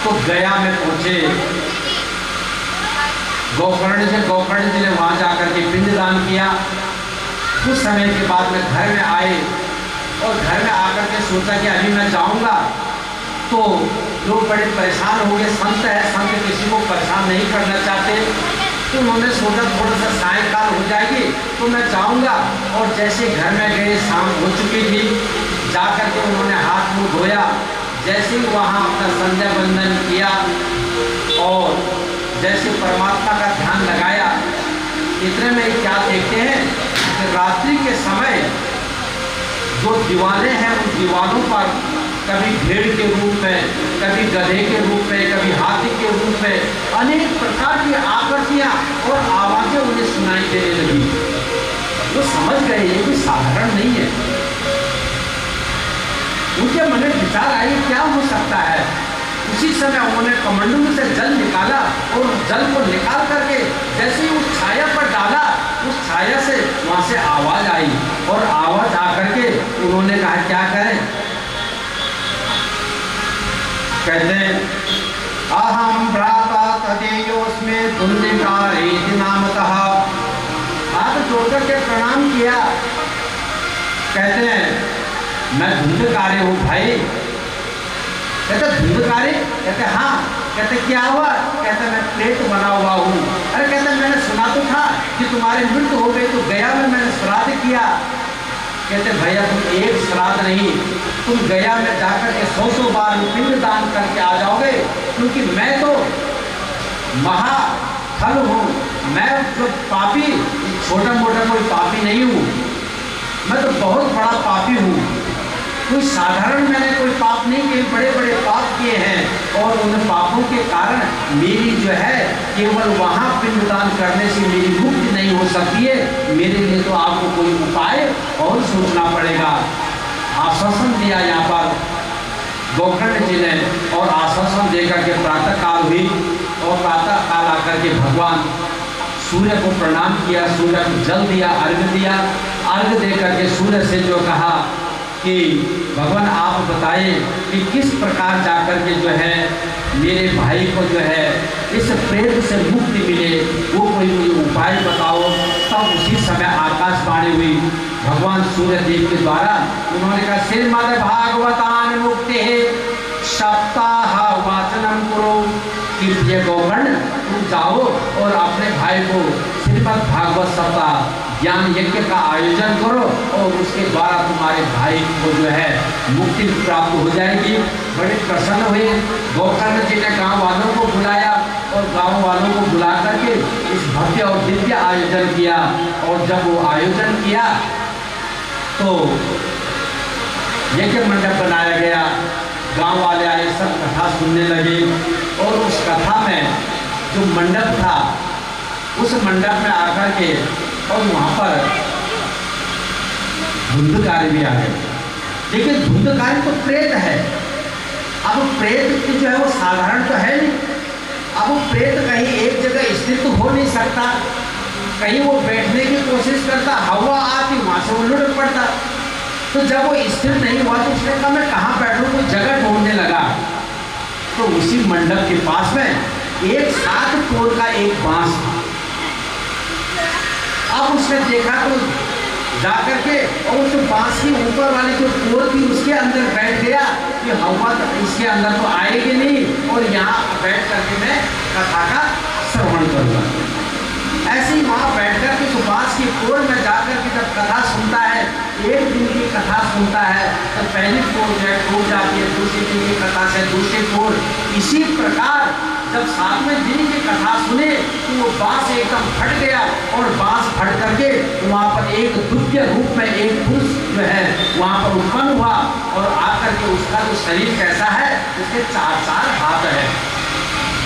तो गया में पहुंचे गोकर्ण जी ने वहां जाकर के पिंडदान किया। कुछ समय के बाद में घर में आए और घर में आकर के सोचा कि अभी मैं जाऊंगा तो लोग बड़े परेशान हो गए, संत है, संत किसी को परेशान नहीं करना चाहते, तो उन्होंने सोचा थोड़ा सा सायंकाल हो जाएगी तो मैं जाऊंगा। और जैसे घर में गए शाम हो चुकी थी, जाकर के उन्होंने हाथ मुंह धोया। जैसे ही वहाँ अपना संध्या वंदन किया और जैसे परमात्मा का ध्यान लगाया, इतने में क्या देखते हैं कि रात्रि के समय जो दीवारें हैं उन दीवारों पर कभी भेड़ के रूप में, कभी गधे के रूप में, कभी हाथी के रूप में अनेक प्रकार की आकृतियां और आवाजें उन्हें सुनाई देने लगी। वो समझ गए ये भी साधारण नहीं है। उनके मन में विचार आई क्या हो सकता है। उसी समय उन्होंने कमंडलू से जल निकाला और जल को निकाल करके जैसे ही उस छाया पर डाला, उस छाया से वहां से आवाज आई और आवाज आकर के उन्होंने कहा क्या करें। कहते अहम भ्राता तदेयोस्मे धुंधिकारेति नामतः। हाथ जोड़कर के प्रणाम किया। कहते हैं मैं धुंधकारी हूँ भाई। कहते धुंधकारी? कहते हाँ। कहते क्या हुआ? कहते मैं प्रेत बना हुआ हूँ। अरे कहते मैंने सुना तो था कि तुम्हारी मृत्यु हो गई तो गया में मैंने श्राद्ध किया। कहते भैया तुम एक श्राद्ध नहीं, तुम गया में जाकर के 100 बार पिंड दान करके आ जाओगे, क्योंकि मैं तो महाफल हूँ। मैं जो पापी, छोटा मोटा कोई पापी नहीं हूँ, मैं तो बहुत बड़ा पापी हूँ। कोई साधारण मैंने कोई पाप नहीं किए, बड़े बड़े पाप किए हैं और उन पापों के कारण मेरी जो है केवल वहाँ पिंडदान करने से मेरी मुक्ति नहीं हो सकती है। मेरे लिए तो आपको कोई उपाय और सोचना पड़ेगा। आश्वासन दिया यहाँ पर गोकर्ण जी ने और आश्वासन देकर के प्रातः काल हुई और प्रातः काल आकर के भगवान सूर्य को प्रणाम किया, सूर्य को जल दिया, अर्घ दिया। अर्घ देकर के सूर्य से जो कहा कि भगवान आप बताइए कि किस प्रकार जाकर के जो है मेरे भाई को जो है इस प्रेत से मुक्ति मिले, वो कोई मुझे उपाय बताओ। तब उसी समय आकाशवाणी हुई भगवान सूर्य देव के द्वारा। उन्होंने कहा श्रीमद् भागवतान मुक्ति है सप्ताह वाचनम करो कि ये गोकर्ण तुम जाओ और अपने भाई को श्रीमद् भागवत सप्ताह ज्ञान यज्ञ का आयोजन करो और उसके द्वारा तुम्हारे भाई को जो है मुक्ति प्राप्त हो जाएगी। बड़े प्रसन्न हुए। गोकर्ण जी ने गांव वालों को बुलाया और गांव वालों को बुला करके इस भव्य और दिव्य आयोजन किया। और जब वो आयोजन किया तो यज्ञ मंडप बनाया गया। गांव वाले आए, सब कथा सुनने लगे और उस कथा में जो मंडप था उस मंडप में आकर के और वहाँ पर धुंधकारी भी आ गए। लेकिन धुंधकारी तो प्रेत है। अब प्रेत जो है वो साधारण तो है नहीं। अब वो प्रेत कहीं एक जगह स्थित हो नहीं सकता, कहीं वो बैठने की कोशिश करता, हवा आती वहाँ से वो लुढ़क पड़ता। तो जब वो स्थिर नहीं हुआ तो उसने कहा मैं कहाँ बैठूँ, कोई जगह ढूंढने लगा। तो उसी मंडप के पास में एक 7 कोर का एक बांस था। अब उसने देखा तो जाकर के और उस बांस की ऊपर वाली जो कोर थी उसके अंदर बैठ गया कि हवा तो इसके अंदर तो आएगी नहीं और यहाँ बैठ करके मैं कथा का श्रवण करूँगा। ऐसे ही वहाँ बैठ कर के उस बांस की कोर में जाकर के जब कथा सुनता है, एक दिन की कथा सुनता है तो पहली कोर जो है टूट जाती है, दूसरी दिन की कथा से दूसरी कोर। इसी प्रकार जब 7वें दिन की कथा सुने तो वो बांस एकदम फट गया और बांस फट करके वहाँ पर एक दिव्य रूप में एक पुरुष जो है वहाँ पर उत्पन्न हुआ और आकर के उसका जो शरीर कैसा है, उसके 4 हाथ है,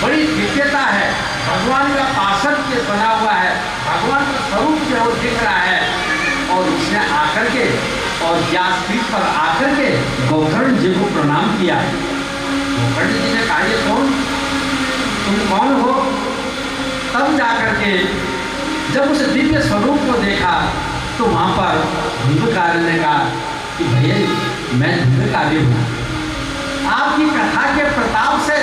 बड़ी दिव्यता है, भगवान का आसन के बना हुआ है, भगवान का स्वरूप जो है दिख रहा है। और उसने आकर के और व्यासपीठ पर आकर के गोकर्ण जी को प्रणाम किया। गोकर्ण जी ने कहा ये कौन, तुम कौन हो? तब जाकर के जब उस दिव्य स्वरूप को देखा तो वहाँ पर धुंधकारी ने कहा कि भैया मैं धुंधकारी हूँ, आपकी कथा के प्रताप से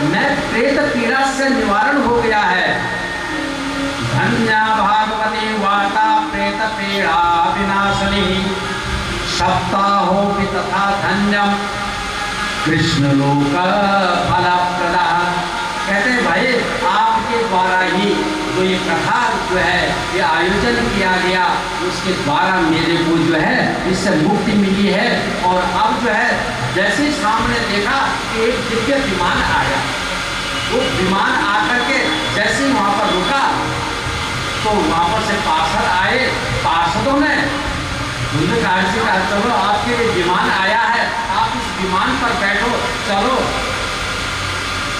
मैं प्रेत पीड़ा से निवारण हो गया है। धन्या भागवती वार्ता प्रेत पीड़ा विनाशनी सप्ताहो भी तथा धन्यम कृष्ण लोक फलप्रदा। कहते हैं भाई आपके द्वारा ही जो ये कथा जो है ये आयोजन किया गया उसके द्वारा मेरे को जो है इससे मुक्ति मिली है। और अब जो है जैसे ही सामने देखा कि एक दिव्य विमान आया, वो विमान आकर के जैसे ही वहाँ पर रुका तो वहाँ पर से पार्षद आए। पार्षदों ने धुंधकार से कहा चलो आपके लिए विमान आया है, आप इस विमान पर बैठो, चलो।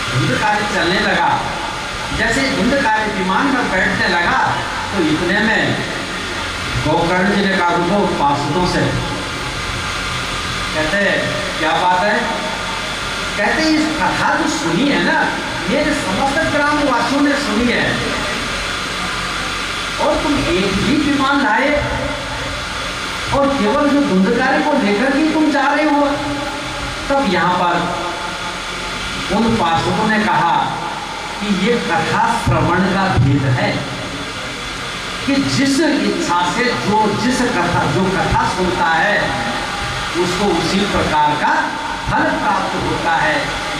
धुंधकारी चलने लगा। जैसे धुंधकारी विमान पर बैठने लगा तो इतने में गोकर्ण जी ने कहा रुको पार्षदों से, कहते क्या बात है? कहते इस कथा जो सुनी है ना, ये समस्त ग्रामवासियों ने सुनी है और तुम एक ही विमान लाए और केवल जो धुंधकारी को लेकर के तुम जा रहे हो। तब यहाँ पर उन पार्षदों ने कहा कि ये कथा श्रवण का भेद है कि जिस इच्छा से जो कथा सुनता है उसको उसी प्रकार का फल प्राप्त होता है।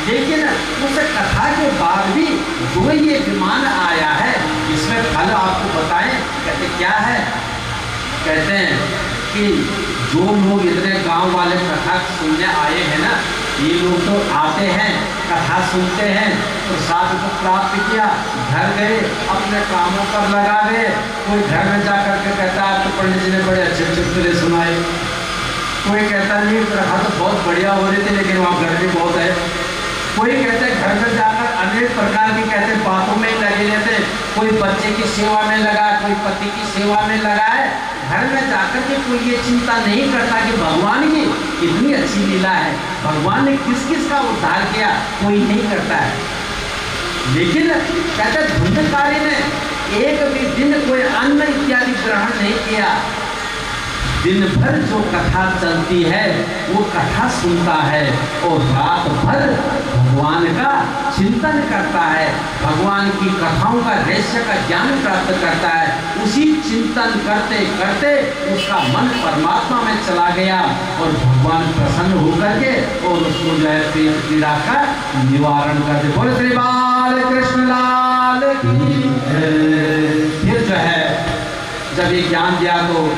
लेकिन उस कथा के बाद भी जो ये विमान आया है इसमें फल आपको बताएं। कहते क्या है? कहते हैं कि जो लोग इतने गांव वाले कथा सुनने आए हैं ना, ये लोग तो आते हैं, कथा सुनते हैं, प्रसाद को प्राप्त किया, घर गए, अपने कामों पर लगा गए। कोई घर में जा कर के कहता है तो पंडित जी ने बड़े अच्छे चुटकुले सुनाए। कोई कहता नहीं कथा तो बहुत बढ़िया हो रही थी लेकिन वहाँ गर्मी बहुत है। कोई कहते घर में जाकर अनेक प्रकार की कहते बातों में लगे रहते। कोई बच्चे की सेवा में लगा, कोई पति की सेवा में लगा है। घर में जाकर के कोई ये चिंता नहीं करता कि भगवान की कितनी अच्छी लीला है, भगवान ने किस किस का उद्धार किया, कोई नहीं करता है। लेकिन कहते धुंधकारी ने एक भी दिन कोई अन्न इत्यादि ग्रहण नहीं किया। दिन भर जो कथा चलती है वो कथा सुनता है और रात भर भगवान का चिंतन करता है, भगवान की कथाओं का रहस्य का ज्ञान प्राप्त करता है। उसी चिंतन करते करते उसका मन परमात्मा में चला गया और भगवान प्रसन्न होकर के और उसको जो है पीड़ा का निवारण करते। बोले श्री बाल कृष्ण लाल की। फिर जो है जब ये ज्ञान दिया तो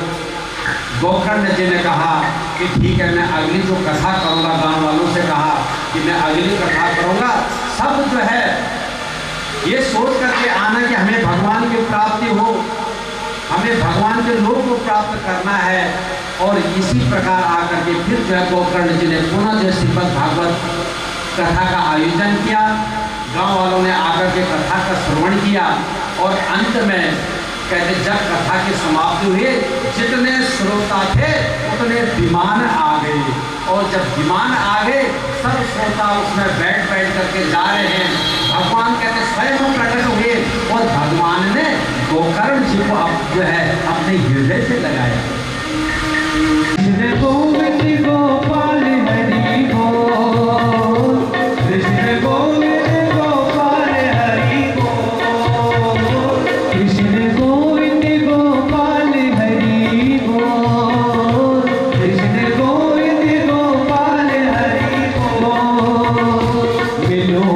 गोकर्ण जी ने कहा कि ठीक है मैं अगली जो कथा करूँगा, गांव वालों से कहा कि मैं अगली कथा करूँगा। सब जो है ये सोच करके आना कि हमें भगवान की प्राप्ति हो, हमें भगवान के लोक को प्राप्त करना है। और इसी प्रकार आकर के फिर जो है गोकर्ण जी ने पुनः जो श्रीमद् भागवत कथा का आयोजन किया। गांव वालों ने आकर के कथा का श्रवण किया और अंत में कहते जब कथा की समाप्ति हुई जितने श्रोता थे उतने विमान आ गए और जब विमान आ गए सब श्रोता उसमें बैठ करके जा रहे हैं। भगवान कहते स्वयं प्रकट हुए और भगवान ने गोकर्ण जी को अब जो है अपने हृदय से लगाया। कृष्ण गोविंद गोपाल हरि बोल, कृष्ण गोविंद गोपाल हरि बोल, कृष्ण गोविंद गोपाल हरि बोल, कृष्ण गोविंद गोपाल हरि बोल। मिलो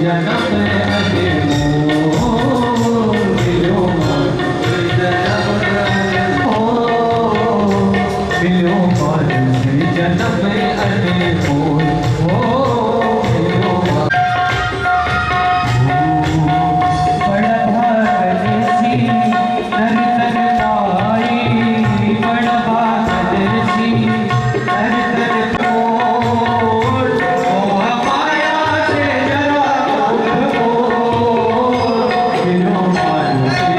जन्म अनमोल, मिलो जन्म अनमोल बड़ा भाग सी नर तर आई, बड़ा भाग सी नर तर बोल, मोह माया से जरा बोल, मिलो जन्म अनमोल।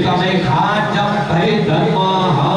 Tame khan भय धर्म